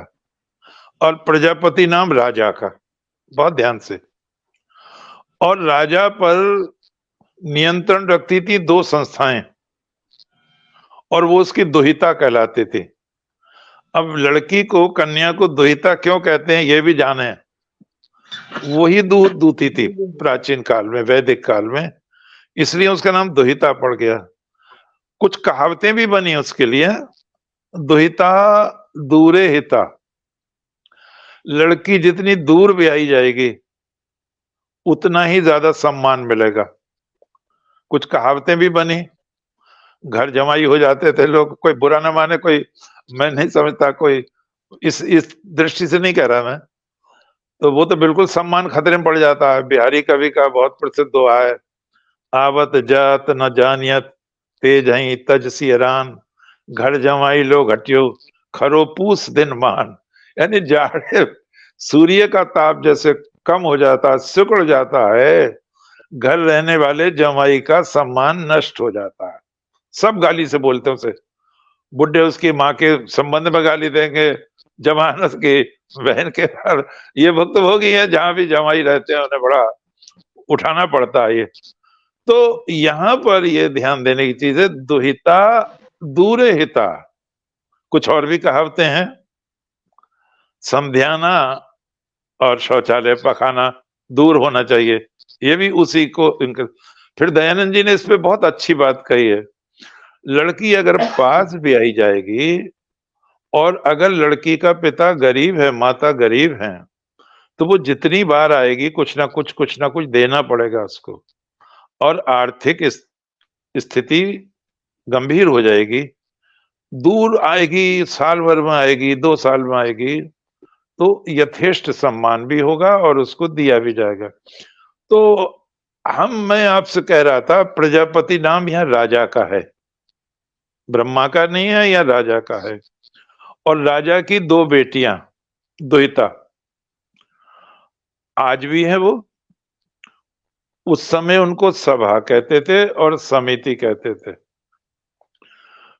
और प्रजापति नाम राजा का, बहुत ध्यान से, और राजा पर नियंत्रण रखती थी दो संस्थाएं, और वो उसकी दुहिता कहलाती थी। अब लड़की को, कन्या को दुहिता क्यों कहते हैं ये भी जाने, वही दूध दूती थी प्राचीन काल में, वैदिक काल में, इसलिए उसका नाम दुहिता पड़ गया। कुछ कहावतें भी बनी उसके लिए, दुहिता दूरे हिता, लड़की जितनी दूर भी आई जाएगी उतना ही ज्यादा सम्मान मिलेगा। कुछ कहावतें भी बनी, घर जमाई हो जाते थे लोग, कोई बुरा ना माने, कोई, मैं नहीं समझता, कोई इस दृष्टि से नहीं कह रहा मैं, तो वो तो बिल्कुल सम्मान खतरे में पड़ जाता है। बिहारी कवि का बहुत प्रसिद्ध दोहा है, आवत जात न जानियत तेज हई तज सियरान, घर जमाई लो घटियो खरो पूस दिन मान। यानी जाड़े सूर्य का ताप जैसे कम हो जाता, सिकुड़ जाता है, घर रहने वाले जमाई का सम्मान नष्ट हो जाता है। सब गाली से बोलते हैं उसे, बुढ़े उसकी माँ के संबंध में गाली देंगे, जमानत की बहन के घर, ये वक्त हो गई है जहां भी जमाई रहते हैं उन्हें बड़ा उठाना पड़ता है ये। तो यहां पर ये ध्यान देने की चीज है, दुहिता दूरे हिता। कुछ और भी कहावतें हैं, समध्याना और शौचालय पखाना दूर होना चाहिए, ये भी उसी को। फिर दयानंद जी ने इस पे बहुत अच्छी बात कही है, लड़की अगर पास भी आई जाएगी और अगर लड़की का पिता गरीब है, माता गरीब है, तो वो जितनी बार आएगी कुछ ना कुछ देना पड़ेगा उसको, और आर्थिक स्थिति गंभीर हो जाएगी, दूर आएगी, साल भर में आएगी, 2 साल में आएगी, तो यथेष्ट सम्मान भी होगा और उसको दिया भी जाएगा। तो मैं आपसे कह रहा था, प्रजापति नाम यहाँ राजा का है, ब्रह्मा का नहीं है, या राजा का है। और राजा की 2 बेटियां दुहिता आज भी है। वो उस समय उनको सभा कहते थे और समिति कहते थे।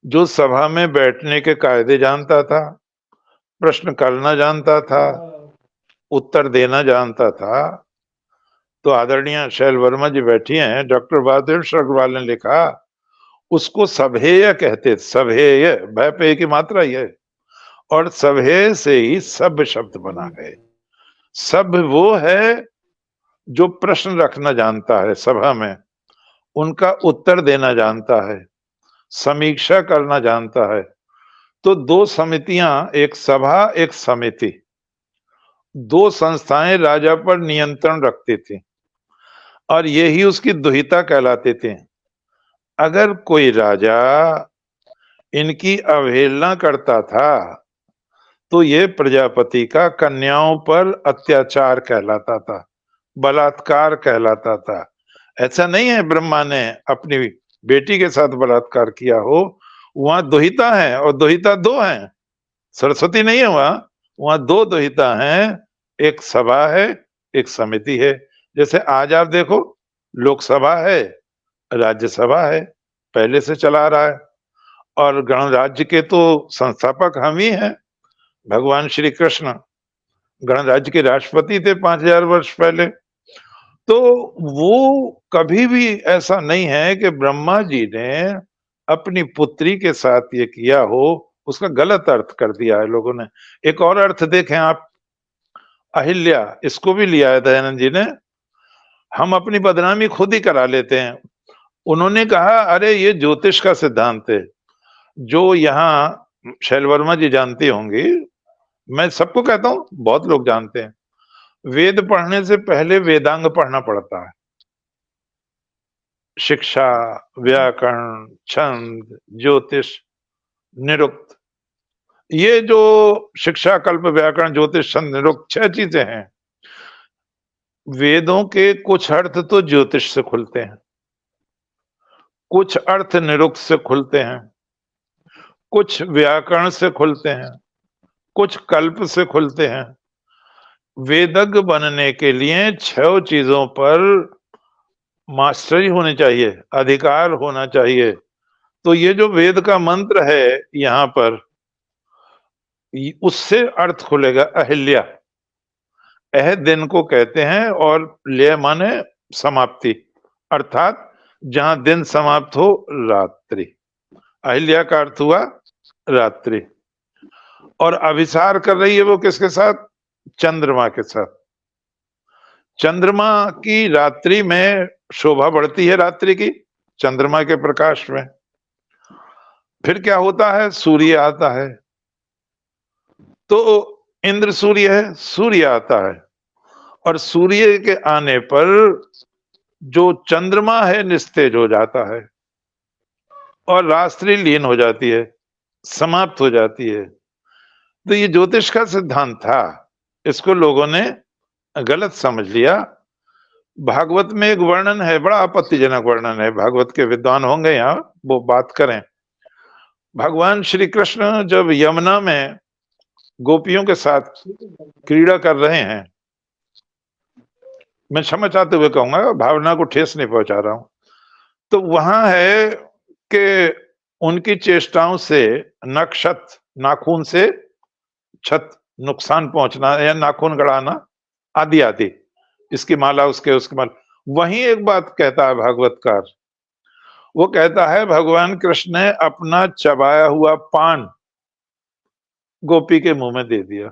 जो सभा में बैठने के कायदे जानता था, प्रश्न करना जानता था, उत्तर देना जानता था, तो आदरणीय शैल वर्मा जी बैठी हैं, डॉक्टर बहादुर अग्रवाल ने लिखा, उसको सभेय कहते। सभेय, भय पे की मात्रा ये, और सभेय से ही सब शब्द बना है। सब वो है जो प्रश्न रखना जानता है सभा में, उनका उत्तर देना जानता है, समीक्षा करना जानता है। तो 2 समितियां, एक सभा एक समिति, 2 संस्थाएं राजा पर नियंत्रण रखती थी, और यही उसकी दुहिता कहलाती थी। अगर कोई राजा इनकी अवहेलना करता था तो ये प्रजापति का कन्याओं पर अत्याचार कहलाता था, बलात्कार कहलाता था। ऐसा नहीं है ब्रह्मा ने अपनी बेटी के साथ बलात्कार किया हो, वहां दुहिता है और दुहिता दो हैं, सरस्वती नहीं है वहां 2 दुहिता हैं, एक सभा है, एक समिति है। जैसे आज आप देखो लोकसभा है, राज्यसभा है, पहले से चला रहा है, और गणराज्य के तो संस्थापक हम ही हैं, भगवान श्री कृष्ण गणराज्य के राष्ट्रपति थे 5000 वर्ष पहले। तो वो कभी भी ऐसा नहीं है कि ब्रह्मा जी ने अपनी पुत्री के साथ ये किया हो, उसका गलत अर्थ कर दिया है लोगों ने। एक और अर्थ देखें आप, अहिल्या, इसको भी लिया है दयानंद जी ने। हम अपनी बदनामी खुद ही करा लेते हैं। उन्होंने कहा अरे ये ज्योतिष का सिद्धांत है, जो यहाँ शैल वर्मा जी जानती होंगी, मैं सबको कहता हूं, बहुत लोग जानते हैं, वेद पढ़ने से पहले वेदांग पढ़ना पड़ता है। शिक्षा, व्याकरण, छंद, ज्योतिष, निरुक्त, ये जो शिक्षा, कल्प, व्याकरण, ज्योतिष, छंद, निरुक्त 6 चीजें हैं। वेदों के कुछ अर्थ तो ज्योतिष से खुलते हैं, कुछ अर्थ निरुक्त से खुलते हैं, कुछ व्याकरण से खुलते हैं, कुछ कल्प से खुलते हैं। वेदज्ञ बनने के लिए 6 चीजों पर मास्टरी होनी चाहिए, अधिकार होना चाहिए। तो ये जो वेद का मंत्र है यहाँ पर, उससे अर्थ खुलेगा। अहिल्या, अह दिन को कहते हैं, और लय माने समाप्ति, अर्थात जहां दिन समाप्त हो, रात्रि। अहिल्या का अर्थ हुआ रात्रि। और अभिसार कर रही है वो किसके साथ? चंद्रमा के साथ। चंद्रमा की रात्रि में शोभा बढ़ती है, रात्रि की, चंद्रमा के प्रकाश में। फिर क्या होता है? सूर्य आता है, तो इंद्र सूर्य है, सूर्य आता है, और सूर्य के आने पर जो चंद्रमा है निस्तेज हो जाता है और रात्रि लीन हो जाती है, समाप्त हो जाती है। तो ये ज्योतिष का सिद्धांत था, इसको लोगों ने गलत समझ लिया। भागवत में एक वर्णन है, बड़ा आपत्तिजनक वर्णन है, भागवत के विद्वान होंगे यहाँ, वो बात करें। भगवान श्री कृष्ण जब यमुना में गोपियों के साथ क्रीड़ा कर रहे हैं, मैं क्षमा चाहते हुए कहूंगा, भावना को ठेस नहीं पहुंचा रहा हूं, तो वहां है कि उनकी चेष्टाओं से नक्षत, नाखून से छत, नुकसान पहुंचना या नाखून गड़ाना आदि आदि, इसकी माला उसके माला। वहीं एक बात कहता है भागवतकार, वो कहता है भगवान कृष्ण ने अपना चबाया हुआ पान गोपी के मुंह में दे दिया।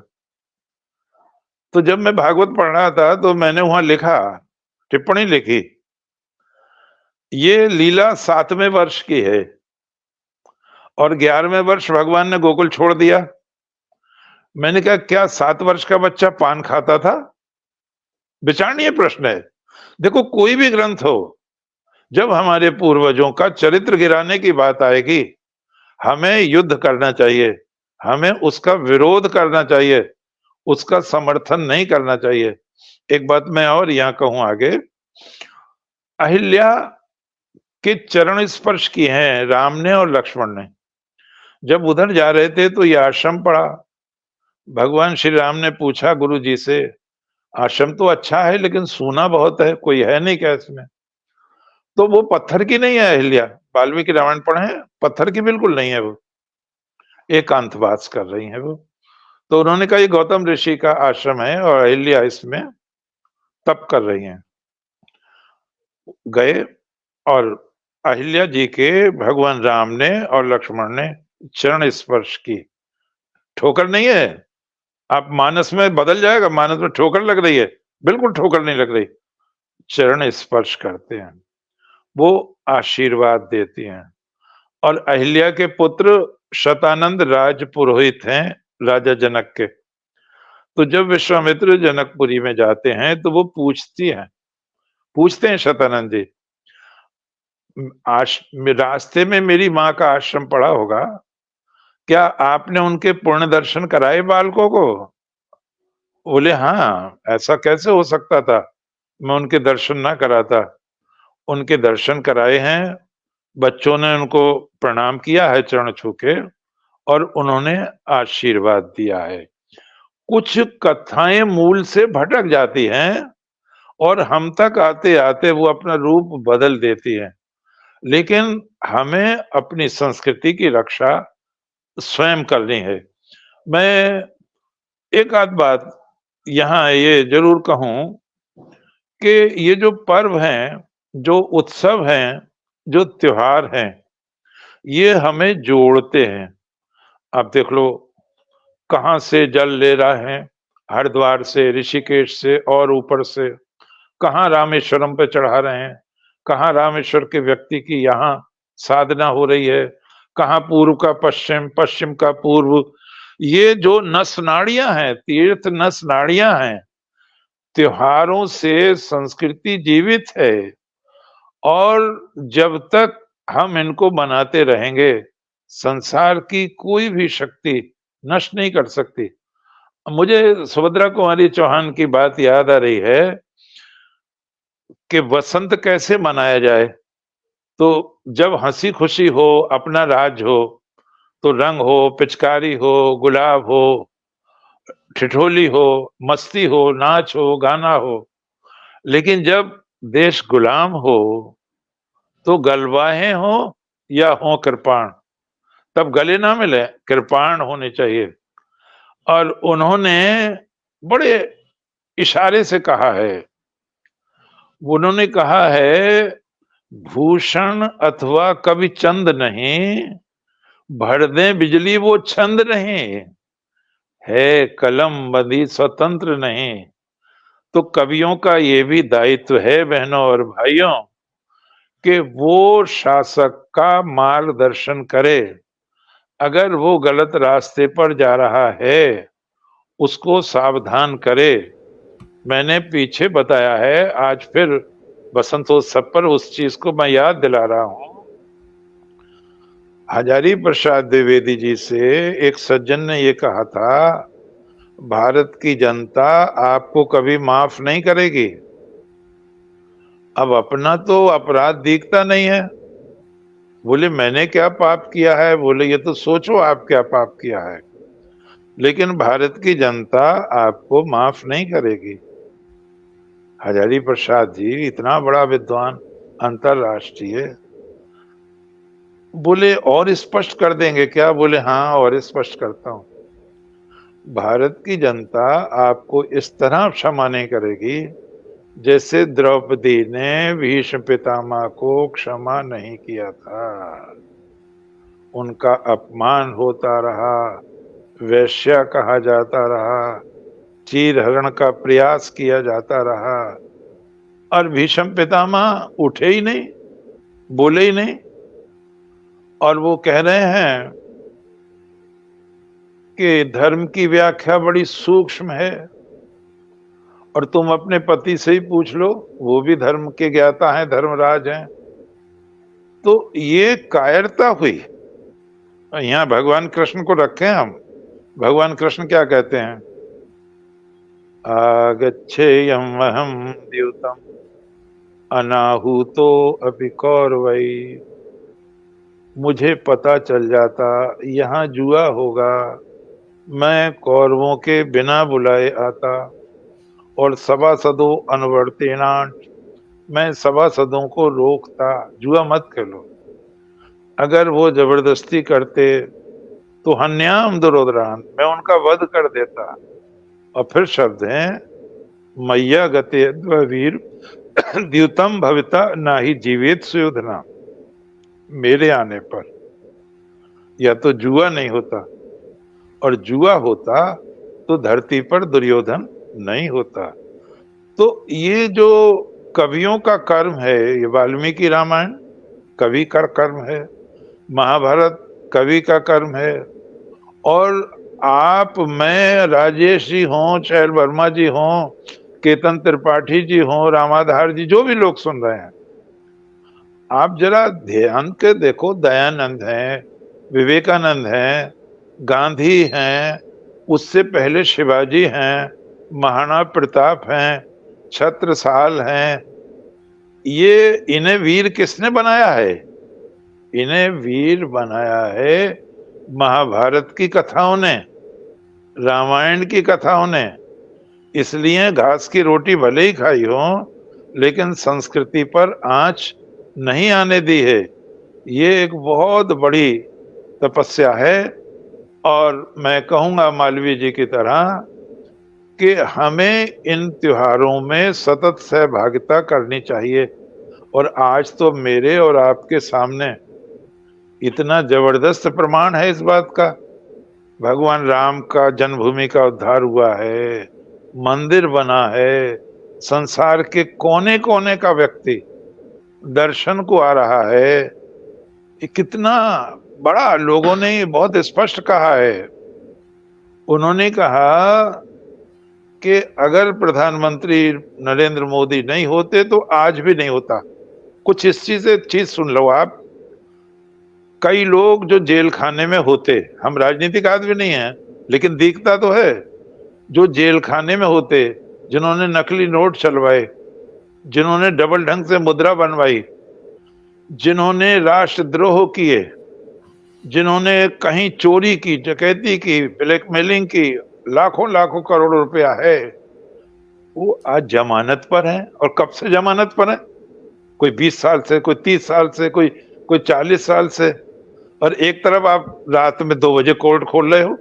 तो जब मैं भागवत पढ़ रहा था तो मैंने वहां लिखा, टिप्पणी लिखी, ये लीला 7वें वर्ष की है और 11वें वर्ष भगवान ने गोकुल छोड़ दिया। मैंने कहा क्या 7 वर्ष का बच्चा पान खाता था? विचारणीय प्रश्न है। देखो कोई भी ग्रंथ हो, जब हमारे पूर्वजों का चरित्र गिराने की बात आएगी, हमें युद्ध करना चाहिए, हमें उसका विरोध करना चाहिए, उसका समर्थन नहीं करना चाहिए। एक बात मैं और यहां कहूं आगे, अहिल्या के चरण स्पर्श किए हैं राम ने और लक्ष्मण ने। जब उधर जा रहे थे तो यह आश्रम पड़ा, भगवान श्री राम ने पूछा गुरु जी से, आश्रम तो अच्छा है लेकिन सूना बहुत है, कोई है नहीं क्या इसमें? तो वो पत्थर की नहीं है अहिल्या, वाल्मीकि रामायण पढ़े, पत्थर की बिल्कुल नहीं है, वो एकांतवास कर रही है वो। तो उन्होंने कहा ये गौतम ऋषि का आश्रम है और अहिल्या इसमें तप कर रही हैं। गए और अहिल्या जी के भगवान राम ने और लक्ष्मण ने चरण स्पर्श की। ठोकर नहीं है, आप मानस में बदल जाएगा, मानस में ठोकर लग रही है, बिल्कुल ठोकर नहीं लग रही, चरण स्पर्श करते हैं, वो आशीर्वाद देती हैं। और अहिल्या के पुत्र शतानंद राज पुरोहित हैं राजा जनक के। तो जब विश्वामित्र जनकपुरी में जाते हैं तो वो पूछते हैं शतानंद जी, रास्ते में मेरी माँ का आश्रम पड़ा होगा, क्या आपने उनके पूर्ण दर्शन कराए बालकों को? बोले हाँ, ऐसा कैसे हो सकता था, मैं उनके दर्शन ना कराता। उनके दर्शन कराए हैं, बच्चों ने उनको प्रणाम किया है चरण छू के और उन्होंने आशीर्वाद दिया है। कुछ कथाएं मूल से भटक जाती हैं और हम तक आते आते वो अपना रूप बदल देती हैं, लेकिन हमें अपनी संस्कृति की रक्षा स्वयं करनी है। मैं एक आध बात यहाँ ये जरूर कहूं कि ये जो पर्व हैं, जो उत्सव हैं, जो त्योहार हैं, ये हमें जोड़ते हैं। आप देख लो कहाँ से जल ले रहे हैं, हरिद्वार से, ऋषिकेश से और ऊपर से कहाँ रामेश्वरम पे चढ़ा रहे हैं, कहाँ रामेश्वर के व्यक्ति की यहाँ साधना हो रही है, कहाँ पूर्व का पश्चिम, पश्चिम का पूर्व। ये जो नस नाड़ियां हैं, तीर्थ नस नाड़ियां हैं, त्योहारों से संस्कृति जीवित है और जब तक हम इनको बनाते रहेंगे संसार की कोई भी शक्ति नष्ट नहीं कर सकती। मुझे सुभद्रा कुमारी चौहान की बात याद आ रही है कि वसंत कैसे मनाया जाए। तो जब हंसी खुशी हो, अपना राज हो, तो रंग हो, पिचकारी हो, गुलाब हो, ठिठोली हो, मस्ती हो, नाच हो, गाना हो। लेकिन जब देश गुलाम हो तो गलवाहें हो या हो कृपाण, तब गले ना मिले, कृपाण होने चाहिए। और उन्होंने बड़े इशारे से कहा है, उन्होंने कहा है भूषण अथवा कवि चंद नहीं, भर दे बिजली वो छंद नहीं, है कलम बंदी स्वतंत्र नहीं। तो कवियों का ये भी दायित्व है बहनों और भाइयों कि वो शासक का मार्गदर्शन करे। अगर वो गलत रास्ते पर जा रहा है उसको सावधान करे। मैंने पीछे बताया है, आज फिर बसंतोत्सव पर उस चीज को मैं याद दिला रहा हूं। हजारी प्रसाद द्विवेदी जी से एक सज्जन ने ये कहा था, भारत की जनता आपको कभी माफ नहीं करेगी। अब अपना तो अपराध दिखता नहीं है। बोले मैंने क्या पाप किया है? बोले ये तो सोचो आप क्या पाप किया है। लेकिन भारत की जनता आपको माफ नहीं करेगी। हजारी प्रसाद जी इतना बड़ा विद्वान, अंतरराष्ट्रीय, बोले और स्पष्ट कर देंगे क्या? बोले हाँ और स्पष्ट करता हूं। भारत की जनता आपको इस तरह क्षमा नहीं करेगी जैसे द्रौपदी ने भीष्म पितामह को क्षमा नहीं किया था। उनका अपमान होता रहा, वैश्या कहा जाता रहा, चीर हरण का प्रयास किया जाता रहा और भीष्म पितामह उठे ही नहीं, बोले ही नहीं। और वो कह रहे हैं कि धर्म की व्याख्या बड़ी सूक्ष्म है और तुम अपने पति से ही पूछ लो, वो भी धर्म के ज्ञाता हैं, धर्मराज हैं। तो ये कायरता हुई। यहाँ भगवान कृष्ण को रखें हम, भगवान कृष्ण क्या कहते हैं? आगच्छेयम अहम द्यूतम अनाहुतो अपि कौरवै। मुझे पता चल जाता यहाँ जुआ होगा, मैं कौरवों के बिना बुलाए आता और सभासदों अनुवर्तेनांच, मैं सभासदों को रोकता, जुआ मत खेलो। अगर वो जबरदस्ती करते तो हन्याम दुरोधरान, मैं उनका वध कर देता। और फिर शब्द हैं मैया गते वीर द्युतम भविता ना ही जीवित सुयोधना। मेरे आने पर या तो जुआ नहीं होता, और जुआ होता तो धरती पर दुर्योधन नहीं होता। तो ये जो कवियों का कर्म है, ये वाल्मीकि रामायण कवि का कर्म है, महाभारत कवि का कर्म है। और आप, मैं, राजेश जी हों, चैल वर्मा जी हों, केतन त्रिपाठी जी हों, रामाधार जी, जो भी लोग सुन रहे हैं, आप जरा ध्यान के देखो, दयानंद हैं, विवेकानंद हैं, गांधी हैं, उससे पहले शिवाजी हैं, महाराणा प्रताप हैं, छत्रसाल हैं। ये इन्हें वीर किसने बनाया है? इन्हें वीर बनाया है महाभारत की कथाओं ने, रामायण की कथाओं ने। इसलिए घास की रोटी भले ही खाई हो, लेकिन संस्कृति पर आंच नहीं आने दी है। ये एक बहुत बड़ी तपस्या है। और मैं कहूंगा मालवीय जी की तरह कि हमें इन त्योहारों में सतत सहभागिता करनी चाहिए। और आज तो मेरे और आपके सामने इतना जबरदस्त प्रमाण है इस बात का। भगवान राम का जन्मभूमि का उद्धार हुआ है, मंदिर बना है, संसार के कोने कोने का व्यक्ति दर्शन को आ रहा है। ये कितना बड़ा, लोगों ने बहुत स्पष्ट कहा है। उन्होंने कहा कि अगर प्रधानमंत्री नरेंद्र मोदी नहीं होते तो आज भी नहीं होता। कुछ इस चीज सुन लो आप। कई लोग जो जेल खाने में होते, हम राजनीतिक आदमी नहीं हैं, लेकिन दिखता तो है, जो जेल खाने में होते, जिन्होंने नकली नोट चलवाए, जिन्होंने डबल ढंग से मुद्रा बनवाई, जिन्होंने राष्ट्रद्रोह किए, जिन्होंने कहीं चोरी की, डकैती की, ब्लैकमेलिंग की, लाखों लाखों करोड़ रुपया है, वो आज जमानत पर है। और कब से जमानत पर है? कोई 20 साल से, कोई 30 साल से, कोई 40 साल से। और एक तरफ आप रात में 2 बजे कोर्ट खोल रहे हो।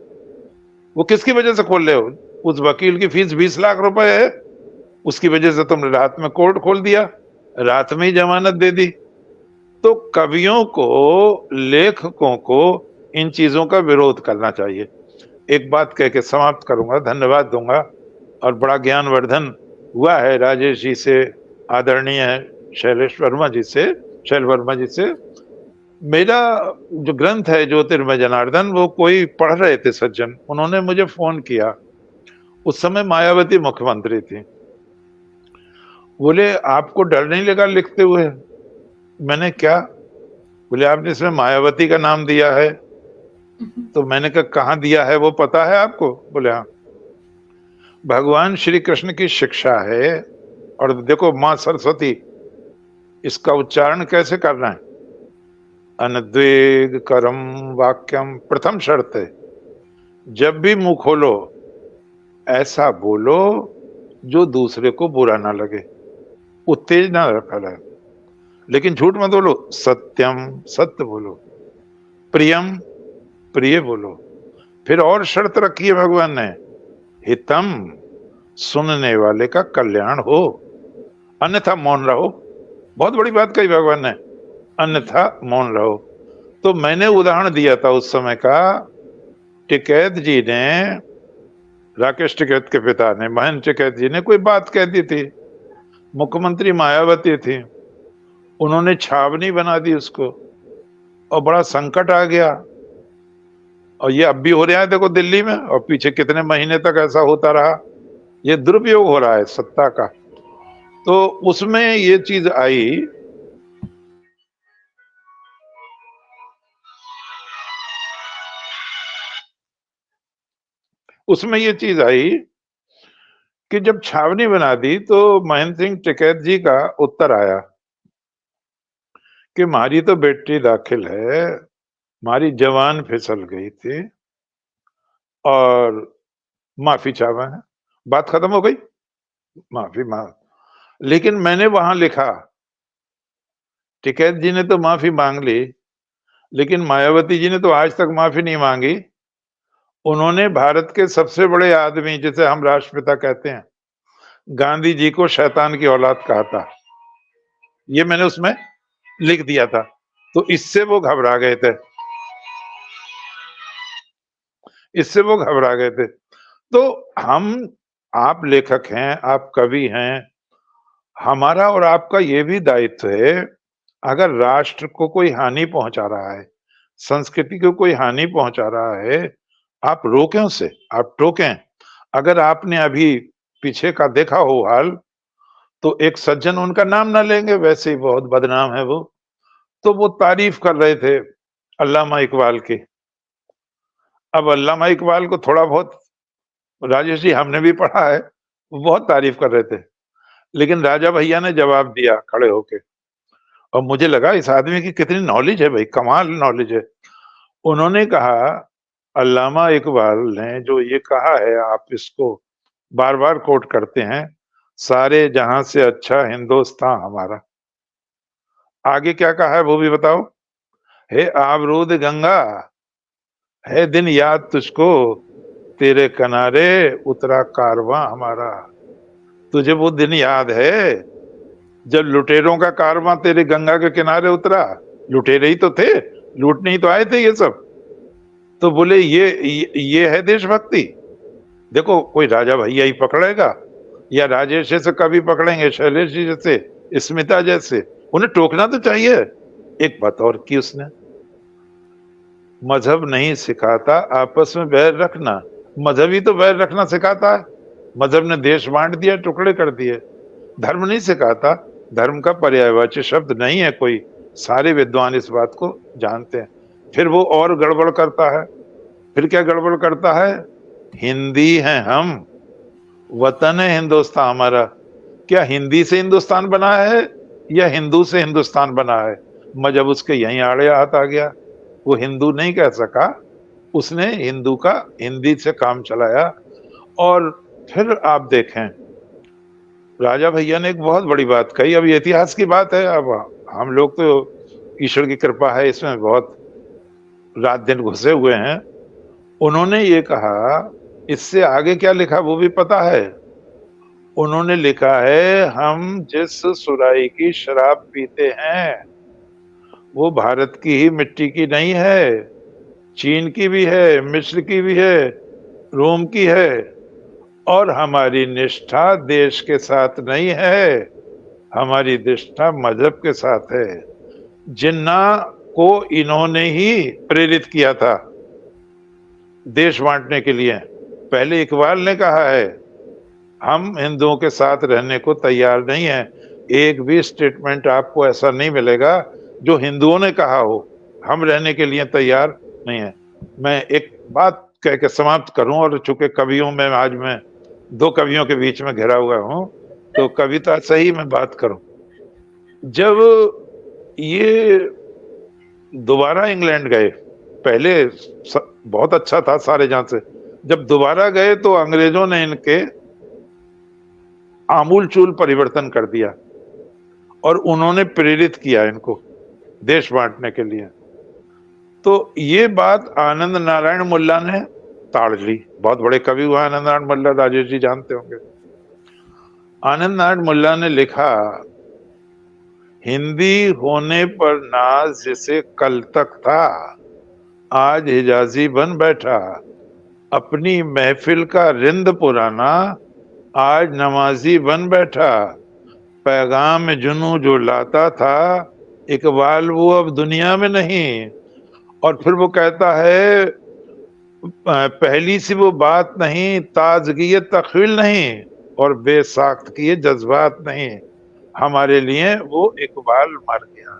वो किसकी वजह से खोल रहे हो? उस वकील की फीस 20 लाख रुपए है, उसकी वजह से तुमने रात में कोर्ट खोल दिया, रात में ही जमानत दे दी। तो कवियों को, लेखकों को इन चीजों का विरोध करना चाहिए। एक बात कह के समाप्त करूंगा, धन्यवाद दूंगा। और बड़ा ज्ञानवर्धन हुआ है राजेश जी से, आदरणीय शैल वर्मा जी से। मेरा जो ग्रंथ है ज्योतिर्मय जनार्दन, वो कोई पढ़ रहे थे सज्जन, उन्होंने मुझे फोन किया। उस समय मायावती मुख्यमंत्री थी। बोले आपको डर नहीं लगा लिखते हुए? मैंने क्या? बोले आपने इसमें मायावती का नाम दिया है। तो मैंने कहा कहाँ दिया है, वो पता है आपको? बोले हाँ। भगवान श्री कृष्ण की शिक्षा है। और देखो, मां सरस्वती, इसका उच्चारण कैसे करना है? अनद्वेग करम वाक्यम, प्रथम शर्त है, जब भी मुंह खोलो ऐसा बोलो जो दूसरे को बुरा ना लगे, उत्तेजना फैलाए। लेकिन झूठ मत बोलो, सत्यम सत्य बोलो, प्रियम प्रिय बोलो। फिर और शर्त रखी है भगवान ने, हितम, सुनने वाले का कल्याण हो, अन्यथा मौन रहो। बहुत बड़ी बात कही भगवान ने, अन्यथा मौन रहो। तो मैंने उदाहरण दिया था उस समय का, टिकैत जी ने, राकेश टिकैत के पिता ने, महेंद्र टिकैत जी ने कोई बात कह दी थी, मुख्यमंत्री मायावती थी, उन्होंने छावनी बना दी उसको, और बड़ा संकट आ गया। और ये अब भी हो रहा है, देखो दिल्ली में, और पीछे कितने महीने तक ऐसा होता रहा। ये दुरुपयोग हो रहा है सत्ता का। तो उसमें ये चीज आई, कि जब छावनी बना दी तो महेंद्र सिंह टिकैत जी का उत्तर आया कि मारी तो बेटी दाखिल है, मारी जवान फिसल गई थी और माफी चाहवा है। बात खत्म हो गई, माफी मांग। लेकिन मैंने वहां लिखा, टिकैत जी ने तो माफी मांग ली, लेकिन मायावती जी ने तो आज तक माफी नहीं मांगी। उन्होंने भारत के सबसे बड़े आदमी, जिसे हम राष्ट्रपिता कहते हैं, गांधी जी को शैतान की औलाद कहा था। ये मैंने उसमें लिख दिया था। तो इससे वो घबरा गए थे, तो आप लेखक हैं, आप कवि हैं, हमारा और आपका ये भी दायित्व है, अगर राष्ट्र को कोई हानि पहुंचा रहा है, संस्कृति को कोई हानि पहुंचा रहा है, आप रोकें उसे, आप टोकें। अगर आपने अभी पीछे का देखा हो हाल, तो एक सज्जन, उनका नाम ना लेंगे, वैसे ही बहुत बदनाम है वो, तो वो तारीफ कर रहे थे अल्लामा इकबाल की। अब अल्लामा इकबाल को थोड़ा बहुत, राजेश जी हमने भी पढ़ा है, वो बहुत तारीफ कर रहे थे। लेकिन राजा भैया ने जवाब दिया खड़े होके, और मुझे लगा इस आदमी की कितनी नॉलेज है भाई, कमाल नॉलेज है। उन्होंने कहा, अल्लामा इकबाल ने जो ये कहा है, आप इसको बार बार कोट करते हैं, सारे जहां से अच्छा हिंदुस्तान हमारा। आगे क्या कहा है वो भी बताओ। हे आबरूद गंगा, है दिन याद तुझको, तेरे किनारे उतरा कारवां हमारा। तुझे वो दिन याद है जब लुटेरों का कारवां तेरे गंगा के किनारे उतरा? लुटेरे ही तो थे, लूटने ही तो आए थे ये सब। तो बोले ये है देशभक्ति। देखो, कोई राजा भैया ही पकड़ेगा या राजेश से कभी पकड़ेंगे, शैलेश जी जैसे, स्मिता जैसे, उन्हें टोकना तो चाहिए। एक बात और की उसने, मजहब नहीं सिखाता आपस में बैर रखना, मजहब ही तो बैर रखना सिखाता है। मजहब ने देश बांट दिया, टुकड़े कर दिए। धर्म नहीं सिखाता, धर्म का पर्यायवाची शब्द नहीं है कोई, सारे विद्वान इस बात को जानते हैं। फिर वो और गड़बड़ करता है। फिर क्या गड़बड़ करता है? हिंदी हैं हम, वतन है हिंदुस्तान हमारा। क्या हिंदी से हिंदुस्तान बना है या हिंदू से हिंदुस्तान बना है? मजहब उसके यहीं आड़े हाथ आ गया। वो हिंदू नहीं कह सका, उसने हिंदू का हिंदी से काम चलाया। और फिर आप देखें, राजा भैया ने एक बहुत बड़ी बात कही। अब ये इतिहास की बात है, अब हम लोग तो ईश्वर की कृपा है इसमें बहुत रात दिन घुसे हुए हैं। उन्होंने ये कहा, इससे आगे क्या लिखा वो भी पता है। उन्होंने लिखा है, हम जिस सुराही की शराब पीते हैं वो भारत की ही मिट्टी की नहीं है, चीन की भी है, मिस्र की भी है, रोम की है। और हमारी निष्ठा देश के साथ नहीं है, हमारी निष्ठा मजहब के साथ है। जिन्ना को इन्होंने ही प्रेरित किया था देश बांटने के लिए। पहले इकबाल ने कहा है, हम हिंदुओं के साथ रहने को तैयार नहीं है। एक भी स्टेटमेंट आपको ऐसा नहीं मिलेगा जो हिंदुओं ने कहा हो, हम रहने के लिए तैयार नहीं है। मैं एक बात कह के समाप्त करूं, और चूंकि कवियों में आज मैं दो कवियों के बीच में घिरा हुआ हूं, तो कविता सही मैं बात करूं। जब ये दोबारा इंग्लैंड गए, पहले बहुत अच्छा था सारे जहां से, जब दोबारा गए तो अंग्रेजों ने इनके आमूल चूल परिवर्तन कर दिया और उन्होंने प्रेरित किया इनको देश बांटने के लिए। तो ये बात आनंद नारायण मुल्ला ने ताड़ ली। बहुत बड़े कवि हुआ आनंद नारायण मुल्ला, राजेश जी जानते होंगे। आनंद नारायण मुल्ला ने लिखा, हिंदी होने पर नाज जिसे कल तक था, आज हिजाजी बन बैठा। अपनी महफिल का रिंद पुराना, आज नमाजी बन बैठा। पैगाम जुनू जो लाता था, इकबाल वो अब दुनिया में नहीं। और फिर वो कहता है, पहली सी वो बात नहीं, ताजगी ये तखविल नहीं, और बेसाख्त की ये जज्बात नहीं। हमारे लिए वो इकबाल मर गया।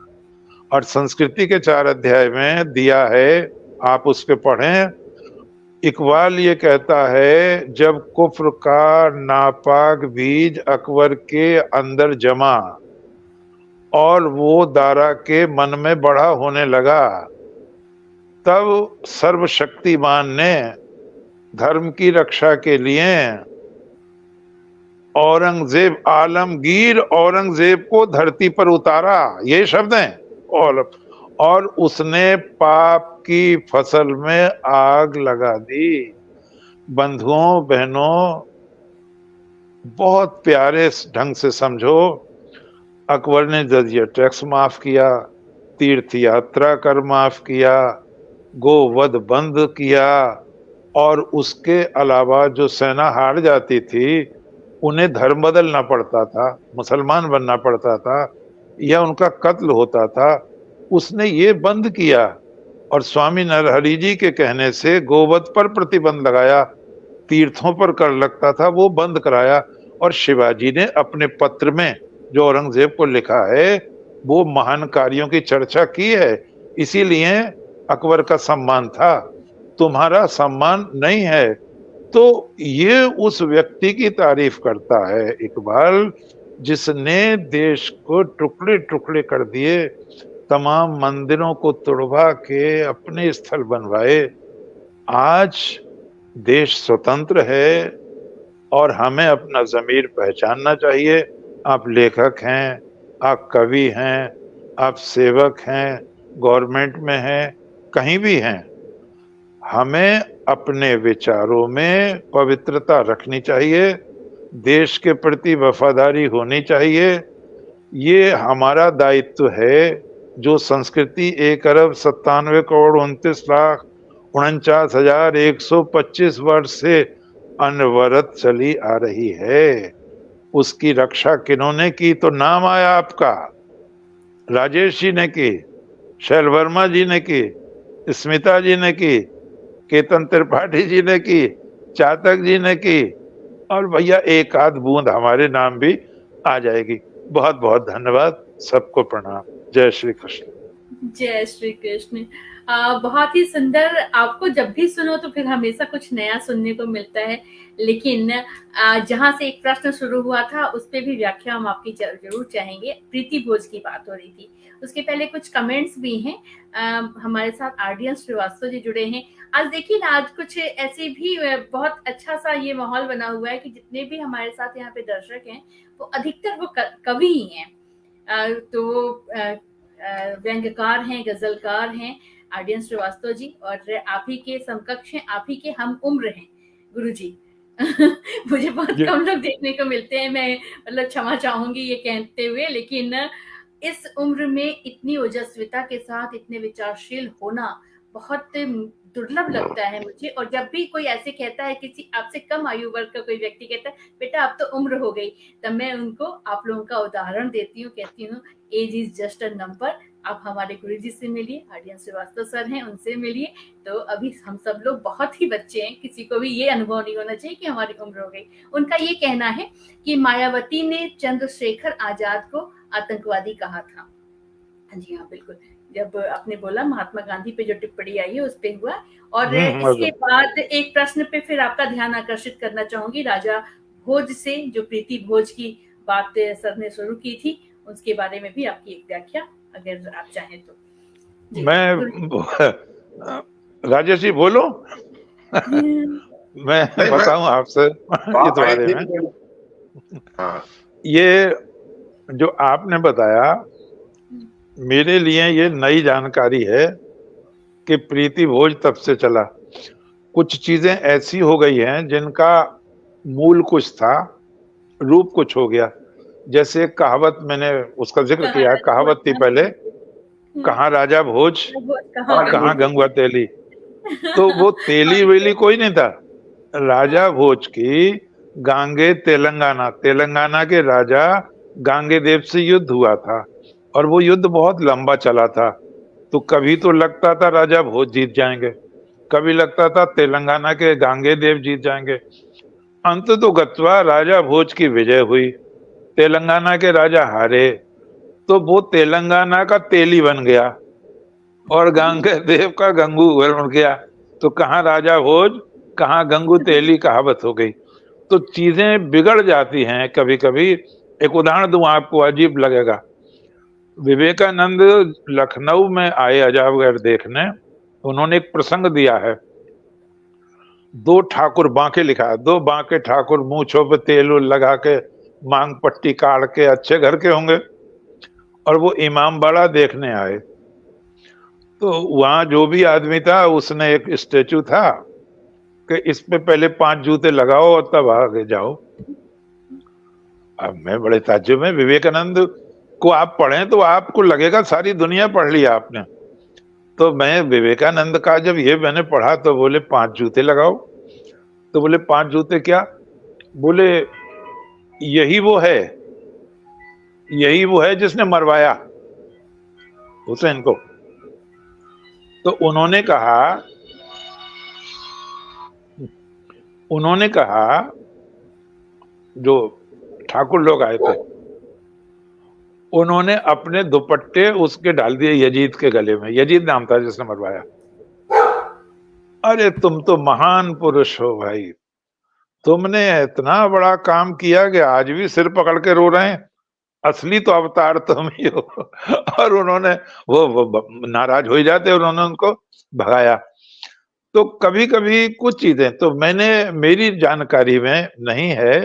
और संस्कृति के 4 अध्याय में दिया है, आप उसके पढ़ें। इकबाल ये कहता है, जब कुफ्र का नापाक बीज अकबर के अंदर जमा और वो दारा के मन में बड़ा होने लगा, तब सर्वशक्तिमान ने धर्म की रक्षा के लिए औरंगजेब, आलमगीर औरंगजेब को धरती पर उतारा। ये शब्द हैं। और उसने पाप की फसल में आग लगा दी। बंधुओं बहनों, बहुत प्यारे ढंग से समझो, अकबर ने जजिया टैक्स माफ किया, तीर्थ यात्रा कर माफ किया, गोवध बंद किया, और उसके अलावा जो सेना हार जाती थी उन्हें धर्म बदलना पड़ता था, मुसलमान बनना पड़ता था, या उनका कत्ल होता था, उसने ये बंद किया। और स्वामी नरहरि जी के कहने से गोवध पर प्रतिबंध लगाया, तीर्थों पर कर लगता था वो बंद कराया। और शिवाजी ने अपने पत्र में जो औरंगजेब को लिखा है वो महान कार्यों की चर्चा की है। इसीलिए अकबर का सम्मान था, तुम्हारा सम्मान नहीं है। तो ये उस व्यक्ति की तारीफ करता है इकबाल जिसने देश को टुकड़े टुकड़े कर दिए, तमाम मंदिरों को तुड़वा के अपने स्थल बनवाए। आज देश स्वतंत्र है और हमें अपना ज़मीर पहचानना चाहिए। आप लेखक हैं, आप कवि हैं, आप सेवक हैं, गवर्नमेंट में हैं, कहीं भी हैं, हमें अपने विचारों में पवित्रता रखनी चाहिए, देश के प्रति वफादारी होनी चाहिए। ये हमारा दायित्व है। जो संस्कृति 1,97,29,49,125 वर्ष से अनवरत चली आ रही है, उसकी रक्षा किन्होंने की? तो नाम आया आपका, राजेश जी ने की, शैल वर्मा जी ने की, स्मिता जी ने की, केतन त्रिपाठी जी ने की, चातक जी ने की, और भैया एक आध बूंद हमारे नाम भी आ जाएगी। बहुत बहुत धन्यवाद, सबको प्रणाम। जय श्री कृष्ण। जय श्री कृष्ण। बहुत ही सुंदर। आपको जब भी सुनो तो फिर हमेशा कुछ नया सुनने को मिलता है। लेकिन जहां से एक प्रश्न शुरू हुआ था उस पे भी व्याख्या हम आपकी जरूर चाहेंगे। प्रीति भोज की बात हो रही थी, उसके पहले कुछ कमेंट्स भी हैं। हमारे साथ आरडीएन श्रीवास्तव जी जुड़े हैं। आज देखिए ना, आज कुछ ऐसे भी बहुत अच्छा सा ये माहौल बना हुआ है कि जितने भी हमारे साथ यहाँ पे दर्शक हैं वो अधिकतर वो कवि ही हैं। तो व्यंग्यकार हैं, गजलकार हैं आरडीएन श्रीवास्तव जी, और आप ही के समकक्ष हैं, आप ही के हम उम्र हैं गुरुजी। मुझे बहुत कम लोग देखने को मिलते हैं, मैं मतलब क्षमा चाहूंगी ये कहते हुए, लेकिन इस उम्र में इतनी ओजस्विता के साथ इतने विचारशील होना बहुत दुर्लभ लगता है मुझे। और जब भी कोई ऐसे कहता है, किसी आपसे कम आयु वर्ग का कोई व्यक्ति कहता है बेटा अब तो उम्र हो गई, तब मैं उनको आप लोगों का उदाहरण देती हूँ, कहती हूँ age is just a number. आप हमारे गुरुजी से मिलिए, आरडीएन श्रीवास्तव सर हैं, उनसे मिलिए। तो अभी हम सब लोग बहुत ही बच्चे हैं, किसी को भी ये अनुभव नहीं होना चाहिए कि हमारी उम्र हो गई। उनका ये कहना है कि मायावती ने चंद्रशेखर आजाद को आतंकवादी कहा था। जी हाँ, बिल्कुल। जब आपने बोला महात्मा गांधी पे जो टिप्पणी आई है उस पे हुआ। और इसके बाद एक प्रश्न पे फिर आपका ध्यान आकर्षित करना चाहूंगी, राजा भोज से, जो प्रीति भोज की बात सर ने शुरू की थी, उसके बारे में भी आपकी एक व्याख्या अगर आप चाहें तो। मैं राजेश जी बोलो। मैं बताऊं आपसे इस बारे में। ये जो आपने बताया मेरे लिए ये नई जानकारी है कि प्रीति भोज तब से चला। कुछ चीजें ऐसी हो गई हैं जिनका मूल कुछ था, रूप कुछ हो गया। जैसे कहावत, मैंने उसका जिक्र किया, कहावत थी पहले, कहाँ राजा भोज और कहाँ गंगवा तेली। तो वो तेली वेली कोई नहीं था। राजा भोज की गांगे तेलंगाना के राजा गांगे देव से युद्ध हुआ था, और वो युद्ध बहुत लंबा चला था। तो कभी तो लगता था राजा भोज जीत जाएंगे, कभी लगता था तेलंगाना के गांगे देव जीत जाएंगे। अंत तो गत्वा राजा भोज की विजय हुई, तेलंगाना के राजा हारे, तो वो तेलंगाना का तेली बन गया और गांगे देव का गंगू बन गया। तो कहाँ राजा भोज कहाँ गंगू तेली कहावत हो गई। तो चीजें बिगड़ जाती हैं कभी कभी। एक उदाहरण दूं आपको, अजीब लगेगा। विवेकानंद लखनऊ में आए अजायबघर देखने, उन्होंने एक प्रसंग दिया है। दो ठाकुर, बांके लिखा है, दो बांके ठाकुर मूंछों पे तेल लगा के मांग पट्टी काट के अच्छे घर के होंगे, और वो इमाम बाड़ा देखने आए। तो वहां जो भी आदमी था उसने एक स्टेचू था कि इस पे पहले 5 जूते लगाओ और तब आगे जाओ। अब मैं बड़े ताज्जुब में, विवेकानंद को आप पढ़ें तो आपको लगेगा सारी दुनिया पढ़ लिया आपने। तो मैं विवेकानंद का जब ये मैंने पढ़ा तो बोले 5 जूते लगाओ। तो बोले 5 जूते क्या? बोले यही वो है जिसने मरवाया हुसैन को। तो उन्होंने कहा जो ठाकुर लोग आए थे, उन्होंने अपने दुपट्टे उसके डाल दिए यजीद के गले में। यजीद नाम था जिसने मरवाया। अरे तुम तो महान पुरुष हो भाई, तुमने इतना बड़ा काम किया कि आज भी सिर पकड़ के रो रहे हैं, असली तो अवतार तुम ही हो। और उन्होंने वो नाराज हो ही जाते, उन्होंने उनको भगाया। तो कभी कभी कुछ चीजें तो मेरी जानकारी में नहीं है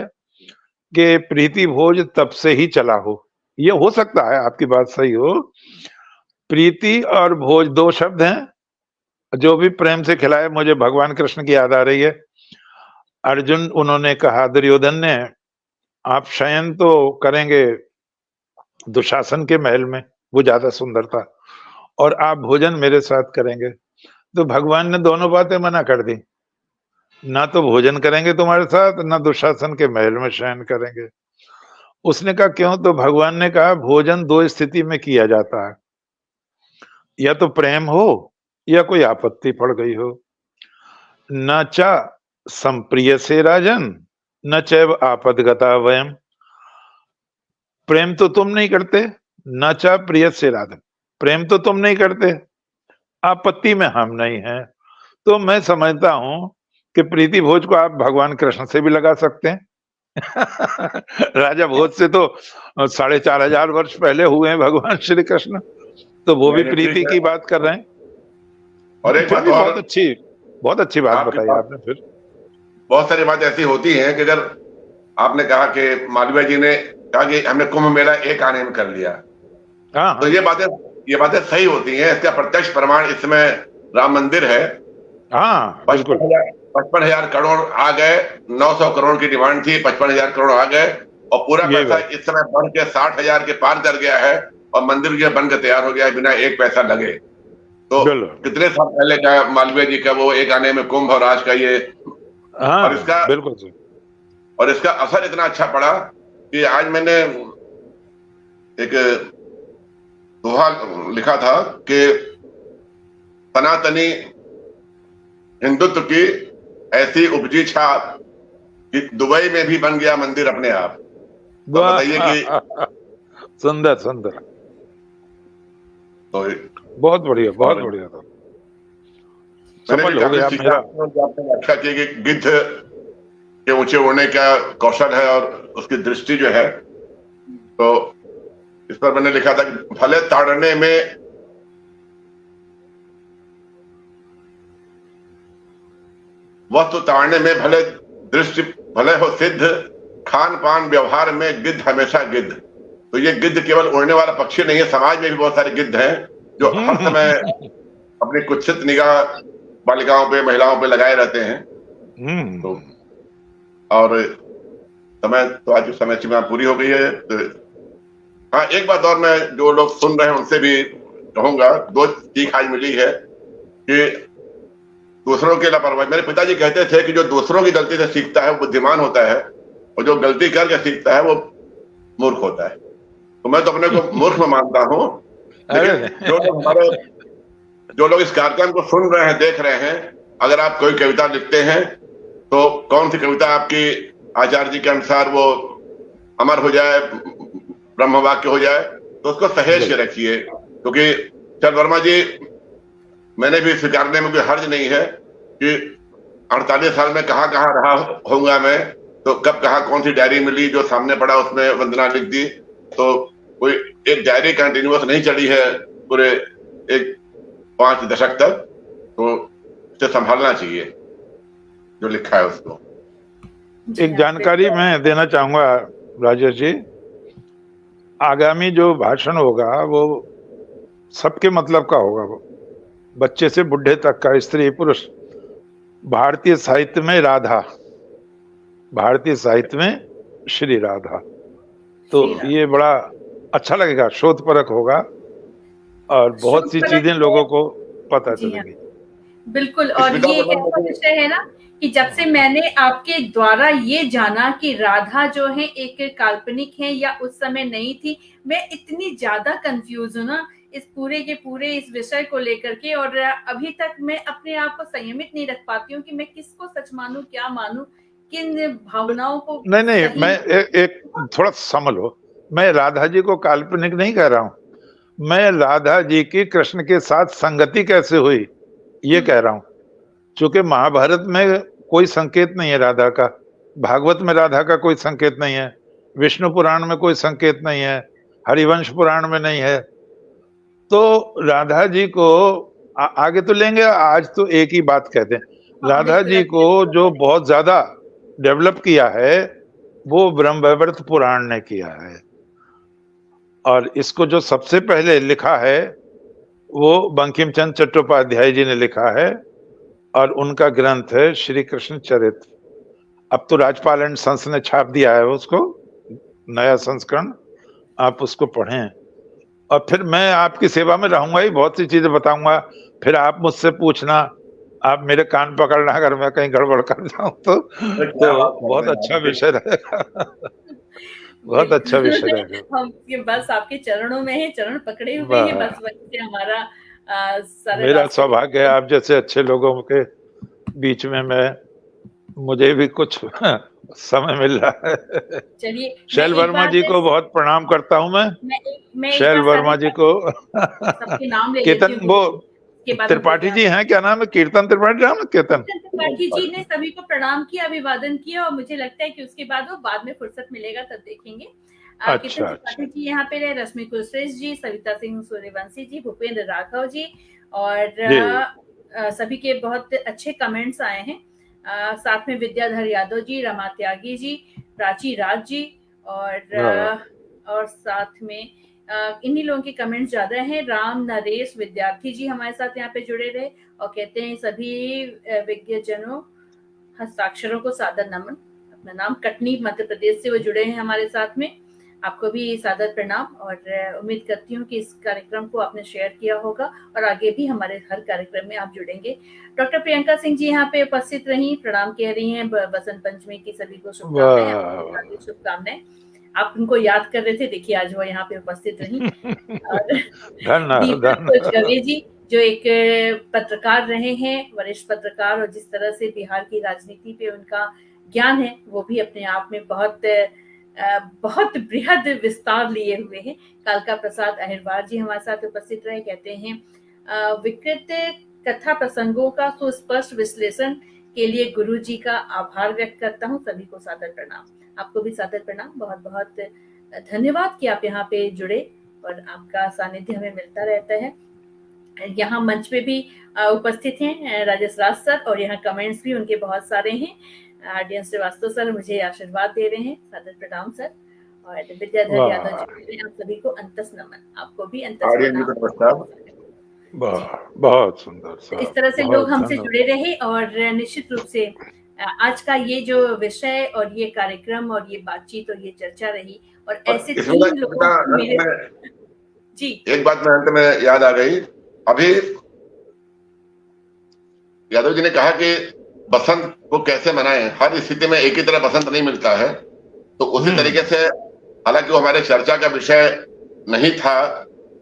कि प्रीति भोज तब से ही चला हो। ये हो सकता है, आपकी बात सही हो। प्रीति और भोज दो शब्द हैं। जो भी प्रेम से खिलाए, मुझे भगवान कृष्ण की याद आ रही है। अर्जुन, उन्होंने कहा दुर्योधन ने, आप शयन तो करेंगे दुशासन के महल में, वो ज्यादा सुंदर था, और आप भोजन मेरे साथ करेंगे। तो भगवान ने दोनों बातें मना कर दी, ना तो भोजन करेंगे तुम्हारे साथ, ना दुशासन के महल में शयन करेंगे। उसने कहा क्यों? तो भगवान ने कहा भोजन दो स्थिति में किया जाता है, या तो प्रेम हो या कोई आपत्ति पड़ गई हो। न च संप्रिय से राजन, न चैव आपदगता वयम। प्रेम तो तुम नहीं करते, न च प्रिय से राजन, प्रेम तो तुम नहीं करते, आपत्ति में हम नहीं हैं। तो मैं समझता हूं कि प्रीति भोज को आप भगवान कृष्ण से भी लगा सकते हैं। राजा भोज से तो 4,500 वर्ष पहले हुए हैं भगवान श्री कृष्ण, तो वो भी प्रीति की बात कर रहे हैं। और एक बात बहुत अच्छी बात बताई आपने। फिर बहुत सारी बात ऐसी होती हैं कि अगर आपने कहा कि मालवीय जी ने कहा कि हमने कुंभ मेला एक आने में कर लिया, हाँ, तो ये बातें सही होती हैं। इसका प्रत्यक्ष प्रमाण इसमें राम मंदिर है। हाँ, 55,000 करोड़ आ गए, 900 करोड़ की डिमांड थी, 55,000 करोड़ आ गए, और पूरा पैसा इस समय बढ़ के 60,000 के पार कर गया है, और मंदिर जो बन के तैयार हो गया है बिना एक पैसा लगे। तो कितने साल पहले का मालवीय जी का वो एक आने में कुंभ, और आज का ये। हाँ, और इसका बिल्कुल सही। और इसका असर इतना अच्छा पड़ा कि आज मैंने एक दोहा लिखा था कि सनातनी हिंदुत्व की ऐसी उपजी छाप कि दुबई में भी बन गया मंदिर अपने आप। तो बताइए कि सुंदर सुंदर, तो बहुत बढ़िया, बहुत बढ़िया था। मैंने भी आपने व्याख्या की कि गिद्ध के ऊंचे उड़ने का कौशल है और उसकी दृष्टि जो है, तो इस पर मैंने लिखा था कि भले ताड़ने में वस्तु ताड़ने में भले दृष्टि भले हो सिद्ध, खान पान व्यवहार में गिद्ध हमेशा गिद्ध। तो ये गिद्ध केवल उड़ने वाला पक्षी नहीं है, समाज में भी बहुत सारे गिद्ध हैं जो हर समय अपनी कुत्सित निगाह बालिकाओं पे, महिलाओं पे लगाए रहते हैं। तो और समय तो आज समय सीमा पूरी हो गई है। तो हाँ, एक बात और मैं जो लोग सुन रहे हैं उनसे भी कहूंगा, दो सीख आज मिली है कि दूसरों की लापरवाही। मेरे पिताजी कहते थे कि जो दूसरों की गलती से सीखता है वो बुद्धिमान होता है, और जो गलती करके सीखता है वो मूर्ख होता है। तो मैं तो अपने को मूर्ख में मानता हूँ। लेकिन जो लोग इस कार्यक्रम को सुन रहे हैं, देख रहे हैं, अगर आप कोई कविता लिखते हैं तो कौन सी कविता आपकी आचार्य जी के अनुसार वो अमर हो जाए, ब्रह्म वाक्य हो जाए, तो उसको सहेज के रखिए। क्योंकि चल वर्मा जी, मैंने भी स्वीकारने में कोई हर्ज नहीं है कि 48 साल में कहाँ कहाँ रहा होऊंगा मैं, तो कब कहाँ कौन सी डायरी मिली, जो सामने पड़ा उसमें वंदना लिख दी। तो कोई एक डायरी कंटिन्यूअस नहीं चली है पूरे 5 दशक तक, तो इसे संभालना चाहिए जो लिखा है उसको। एक जानकारी मैं देना चाहूंगा राजेश जी, आगामी जो भाषण होगा वो सबके मतलब का होगा, वो बच्चे से बुढ़े तक का, स्त्री पुरुष। भारतीय साहित्य में राधा, भारतीय साहित्य में श्री राधा। तो ये बड़ा अच्छा लगेगा, शोधपरक होगा और बहुत सी चीजें लोगों को पता चलेगी। बिल्कुल। और ये एक ऐसा विषय है ना कि जब से मैंने आपके द्वारा ये जाना कि राधा जो है एक काल्पनिक है या उस समय नहीं थी, मैं इतनी ज्यादा कंफ्यूज हूँ ना इस पूरे के पूरे इस विषय को लेकर के, और अभी तक मैं अपने आप को संयमित नहीं रख पाती हूँ कि मैं किसको सच मानूं, क्या मानूं, किन भावनाओं को। नहीं, मैं एक थोड़ा संभलो, मैं राधा जी को काल्पनिक नहीं कह रहा हूँ, मैं राधा जी की कृष्ण के साथ संगति कैसे हुई ये कह रहा हूँ। क्योंकि महाभारत में कोई संकेत नहीं है राधा का, भागवत में राधा का कोई संकेत नहीं है, विष्णु पुराण में कोई संकेत नहीं है, हरिवंश पुराण में नहीं है। तो राधा जी को आगे तो लेंगे, आज तो एक ही बात कहते हैं। राधा जी को जो बहुत ज्यादा डेवलप किया है वो ब्रह्मवैवर्त पुराण ने किया है, और इसको जो सबसे पहले लिखा है वो बंकिम चंद्र चट्टोपाध्याय जी ने लिखा है, और उनका ग्रंथ है श्री कृष्ण चरित्र। अब तो राजपाल एंड संस ने छाप दिया है उसको, नया संस्करण, आप उसको पढ़ें। और फिर मैं आपकी सेवा में रहूंगा ही, बहुत सी चीजें बताऊंगा, फिर आप मुझसे पूछना, आप मेरे कान पकड़ना अगर मैं कहीं गड़बड़ कर जाऊं तो बहुत अच्छा विषय रहेगा। बहुत अच्छा विषय रहेगा। हम बस आपके चरणों में है, चरण पकड़े हुए हैं, बस वहीं से हमारा मेरा सौभाग्य है आप जैसे अच्छे लोगों के बीच में मुझे भी कुछ समय मिल रहा है। चलिए, शैल वर्मा जी को बहुत प्रणाम करता हूँ मैं शैल वर्मा जी को। सबके नाम ले केतन वो त्रिपाठी जी हैं, क्या नाम है? कीर्तन त्रिपाठी नाम है? केतन त्रिपाठी जी ने सभी को प्रणाम किया, अभिवादन किया, और मुझे लगता है कि उसके बाद वो बाद में फुर्सत मिलेगा तब देखेंगे। अच्छा, त्रिपाठी जी यहाँ पे रहे, रश्मि कुलश्रेष्ठ जी, सविता सिंह सूर्यवंशी जी, भूपेंद्र राघव जी, और सभी के बहुत अच्छे कमेंट्स आए हैं। साथ में विद्याधर यादव जी, रमा त्यागी जी, प्राची राज जी, और साथ में इन्हीं लोगों के कमेंट्स ज्यादा हैं। राम नरेश विद्यार्थी जी हमारे साथ यहाँ पे जुड़े रहे और कहते हैं सभी विज्ञजनों हस्ताक्षरों को सादर नमन। अपना नाम कटनी मध्य प्रदेश से वो जुड़े हैं हमारे साथ में, आपको भी सादर प्रणाम, और उम्मीद करती हूँ कि इस कार्यक्रम को आपने शेयर किया होगा और आगे भी हमारे हर कार्यक्रम में आप जुड़ेंगे। डॉक्टर प्रियंका सिंह जी यहाँ पे उपस्थित रही, प्रणाम कह रही हैं, बसंत पंचमी की सभी को शुभकामनाएं। आप उनको याद कर रहे थे, देखिए आज वो यहाँ पे उपस्थित रही। और दीपक कवि जी जो एक पत्रकार रहे हैं, वरिष्ठ पत्रकार, और जिस तरह से बिहार की राजनीति पे उनका ज्ञान है वो भी अपने आप में बहुत बृहद विस्तार लिए हुए हैं। कालका प्रसाद अहिरवार जी हमारे साथ उपस्थित रहे, कहते हैं विकृत कथा प्रसंगों का सुस्पष्ट विश्लेषण के लिए गुरु जी का आभार व्यक्त करता हूँ, सभी को सादर प्रणाम। आपको भी सादर प्रणाम, बहुत बहुत धन्यवाद कि आप यहाँ पे जुड़े और आपका सानिध्य हमें मिलता रहता है। यहाँ मंच पे भी उपस्थित हैं राजेश राज सर, और यहाँ कमेंट्स भी उनके बहुत सारे हैं। आरडीएन श्रीवास्तव सर मुझे आशीर्वाद दे रहे हैं, सादर प्रणाम सर। और विद्याधर यादव जी, आप सभी को अंतस नमन, आपको भी अंतस नमन। बहुत सुंदर। इस तरह से लोग हमसे जुड़े रहे, और निश्चित रूप से आज का ये जो विषय और ये कार्यक्रम और ये बातचीत और ये चर्चा रही, और ऐसे तीन लोगों मिले। जी, एक बात में अंत में याद आ गई, अभी यादव जी ने कहा कि बसंत को कैसे मनाएं, हर स्थिति में एक ही तरह बसंत नहीं मिलता है। तो उसी तरीके से, हालांकि वो हमारे चर्चा का विषय नहीं था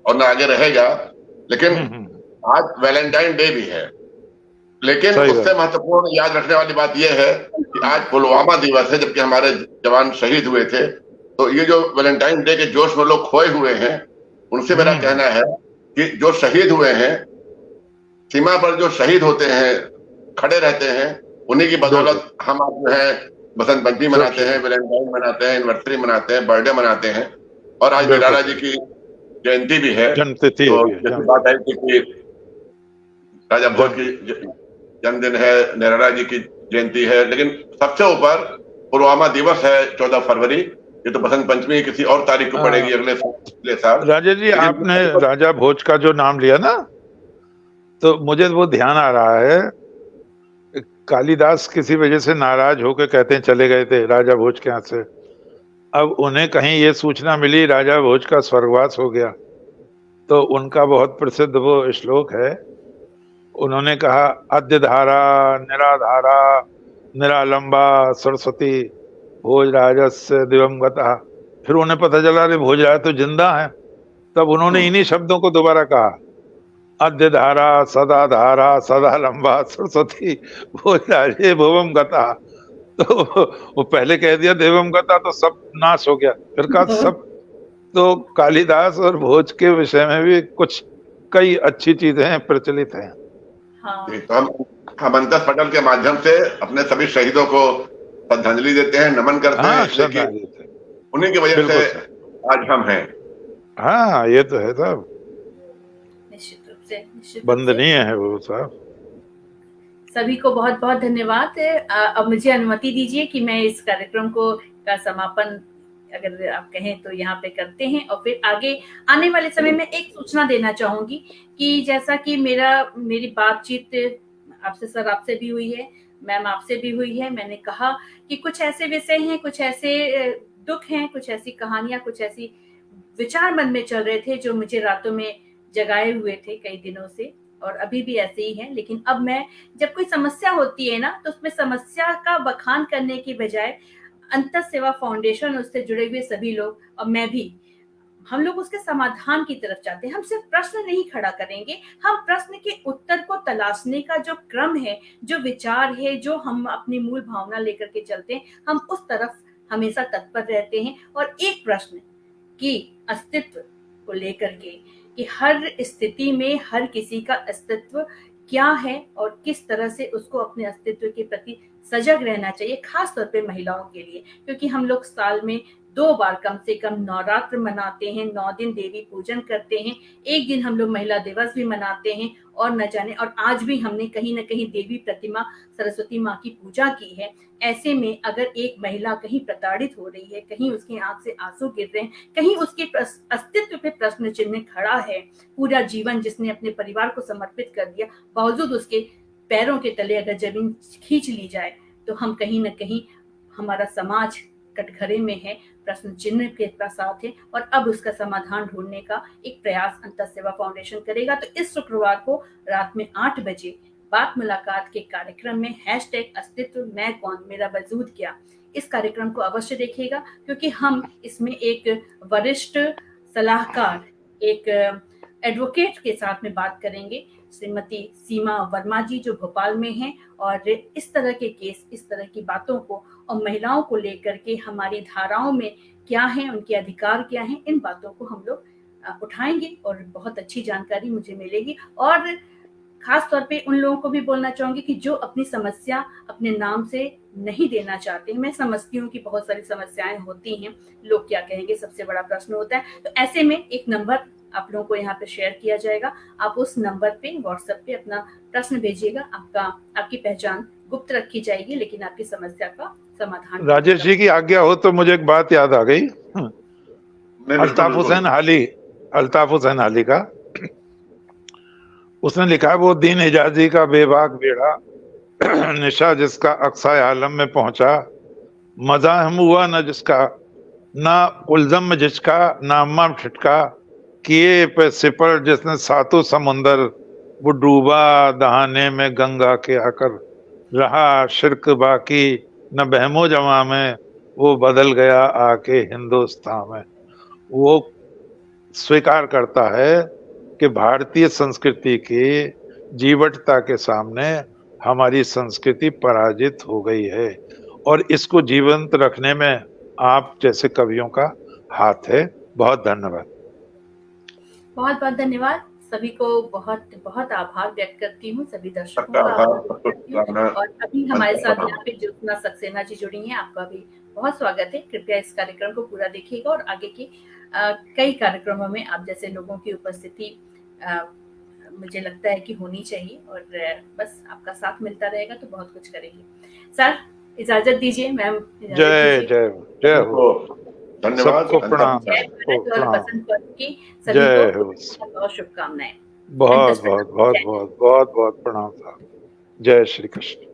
और न आगे रहेगा, लेकिन आज वैलेंटाइन डे भी है। लेकिन उससे महत्वपूर्ण याद रखने वाली बात यह है कि आज पुलवामा दिवस है, जबकि हमारे जवान शहीद हुए थे। तो ये जो वैलेंटाइन डे के जोश में लोग खोए हुए हैं, उनसे मेरा कहना है कि जो शहीद हुए हैं, सीमा पर जो शहीद होते हैं, खड़े रहते हैं, उन्हीं की बदौलत हम आप जो है बसंत पंचमी मनाते हैं, वैलेंटाइन मनाते हैं, एनिवर्सरी मनाते हैं, बर्थडे मनाते हैं। और आज निराला जी की जयंती भी है। तो बात है कि राजा भोज की जन्मदिन है, निराला जी की जयंती है, लेकिन सबसे ऊपर पुलवामा दिवस है 14 फरवरी। ये तो बसंत पंचमी किसी और तारीख को पड़ेगी अगले साल। राजा जी, आपने राजा भोज का जो नाम लिया ना, तो मुझे वो ध्यान आ रहा है, कालिदास किसी वजह से नाराज होकर कहते हैं चले गए थे राजा भोज के यहाँ से। अब उन्हें कहीं ये सूचना मिली राजा भोज का स्वर्गवास हो गया, तो उनका बहुत प्रसिद्ध वो श्लोक है, उन्होंने कहा अद्य धारा निराधारा निरालंबा सरस्वती भोज राजस्य दिवंगता। फिर उन्हें पता चला अरे भोज राज तो जिंदा है, तब उन्होंने इन्हीं शब्दों को दोबारा कहा, अद्य धारा सदा लंबा सरस्वती भोज राजे भुवम गता। तो वो पहले कह दिया देवम गता तो सब नाश हो गया, फिर कहा सब। तो कालिदास और भोज के विषय में भी कुछ कई अच्छी चीजें प्रचलित हैं। हाँ। तो हम अंतस पटल के माध्यम से अपने सभी शहीदों को श्रद्धांजलि देते हैं, नमन करते हैं, श्रद्धांजलि लेकिन उन्हीं की वजह से आज हम हैं। हाँ, ये तो है साहब, निश्चित रूप से वंदनीय है वो साहब। सभी को बहुत बहुत धन्यवाद। अब मुझे अनुमति दीजिए कि मैं इस कार्यक्रम को का समापन, अगर आप कहें तो यहाँ पे करते हैं, और फिर आगे आने वाले समय में एक सूचना देना चाहूंगी कि जैसा कि मेरी बातचीत आपसे सर आपसे भी हुई है, मैम आपसे भी हुई है, मैंने कहा कि कुछ ऐसे विषय हैं, कुछ ऐसे दुख हैं, कुछ ऐसी कहानियां, कुछ ऐसी विचार मन में चल रहे थे जो मुझे रातों में जगाए हुए थे कई दिनों से, और अभी भी ऐसे ही है। लेकिन अब मैं, जब कोई समस्या होती है ना, तो उसमें समस्या का बखान करने की बजाय अंतर सेवा फाउंडेशन, उससे जुड़े हुए सभी लोग और मैं भी, हम लोग उसके समाधान की तरफ जाते हैं। हम सिर्फ प्रश्न नहीं खड़ा करेंगे, हम प्रश्न के उत्तर को तलाशने का जो क्रम है, जो विचार है, जो हम अपनी मूल भावना लेकर के चलते हैं, हम उस तरफ हमेशा तत्पर रहते हैं। और एक प्रश्न की अस्तित्व को लेकर के कि हर स्थिति में हर किसी का अस्तित्व क्या है और किस तरह से उसको अपने अस्तित्व के प्रति सजग रहना चाहिए, खास तौर पे महिलाओं के लिए, क्योंकि हम लोग साल में 2 बार कम से कम नवरात्र मनाते हैं, 9 दिन देवी पूजन करते हैं, एक दिन हम लोग महिला दिवस भी मनाते हैं, और न जाने, और आज भी हमने कहीं न कहीं देवी प्रतिमा सरस्वती माँ की पूजा की है। ऐसे में अगर एक महिला कहीं प्रताड़ित हो रही है, कहीं उसकी आंख से आंसू गिर रहे हैं, कहीं उसके अस्तित्व पे प्रश्न चिन्ह खड़ा है, पूरा जीवन जिसने अपने परिवार को समर्पित कर दिया, बावजूद उसके पैरों के तले अगर जमीन खींच ली जाए, तो हम कहीं न कहीं, हमारा समाज कटघरे में है, प्रश्न चिन्ह के साथ है, और अब उसका समाधान ढूंढने का एक प्रयास अंतर सेवा फाउंडेशन करेगा। तो इस शुक्रवार को रात में 8 बजे बात मुलाकात के कार्यक्रम में #अस्तित्व मैं कौन मेरा वजूद क्या, इस कार्यक्रम को अवश्य देखिएगा, क्योंकि हम इसमें एक वरिष्ठ सलाहकार, एक एडवोकेट के साथ में बात करेंगे, श्रीमती सीमा वर्मा जी, जो भोपाल में हैं, और इस तरह के केस, इस तरह की बातों को और महिलाओं को लेकर के हमारी धाराओं में क्या है, उनके अधिकार क्या हैं, इन बातों को हम लोग उठाएंगे और बहुत अच्छी जानकारी मुझे मिलेगी। और खास तौर पे उन लोगों को भी बोलना चाहूंगी कि जो अपनी समस्या अपने नाम से नहीं देना चाहते। मैं समझती हूँ कि बहुत सारी समस्याएं होती हैं, लोग क्या कहेंगे सबसे बड़ा प्रश्न होता है। तो ऐसे में एक नंबर आप लोगों को यहाँ पे शेयर किया जाएगा, आप उस नंबर पे व्हाट्सएप पे अपना प्रश्न भेजिएगा, आपकी पहचान गुप्त रखी जाएगी, लेकिन आपकी समस्या का समाधान। राजेश जी की आज्ञा हो तो मुझे एक बात याद आ गई, अल्ताफ हुसैन हाली का, उसने लिखा है, वो दीन हिजाजी का बेबाक बेड़ा निशा जिसका अक्साए आलम में पहुंचा, मज़ाहम हुआ न जिसका, ना उल्जम जिसका, ना अम्मा ठिटका, किए पे सिपर जिसने सातों समुंदर, वो डूबा दहाने में गंगा के आकर, रहा शिरक बाकी न बहमो जमा में, वो बदल गया आके हिंदुस्तान में। वो स्वीकार करता है कि भारतीय संस्कृति की जीवटता के सामने हमारी संस्कृति पराजित हो गई है, और इसको जीवंत रखने में आप जैसे कवियों का हाथ है। बहुत धन्यवाद। बहुत बहुत धन्यवाद। सभी को बहुत बहुत आभार व्यक्त करती हूँ, सभी दर्शकों का आभार व्यक्त करती हूँ। और अभी हमारे साथ यहाँ पे ज्योत्सना सक्सेना जी जुड़ी हैं, आपका भी बहुत स्वागत है। कृपया इस कार्यक्रम को पूरा देखिएगा, और आगे की कई कार्यक्रमों में आप जैसे लोगों की उपस्थिति मुझे लगता है कि होनी चाहिए, और बस आपका साथ मिलता रहेगा तो बहुत कुछ करेंगे। सर इजाजत दीजिए, मैम जय जय जय हो, धन्यवाद, सबको प्रणाम, बसंत पंचमी की सभी को बहुत शुभकामनाएं। बहुत बहुत बहुत बहुत बहुत बहुत प्रणाम साहब। जय श्री कृष्ण।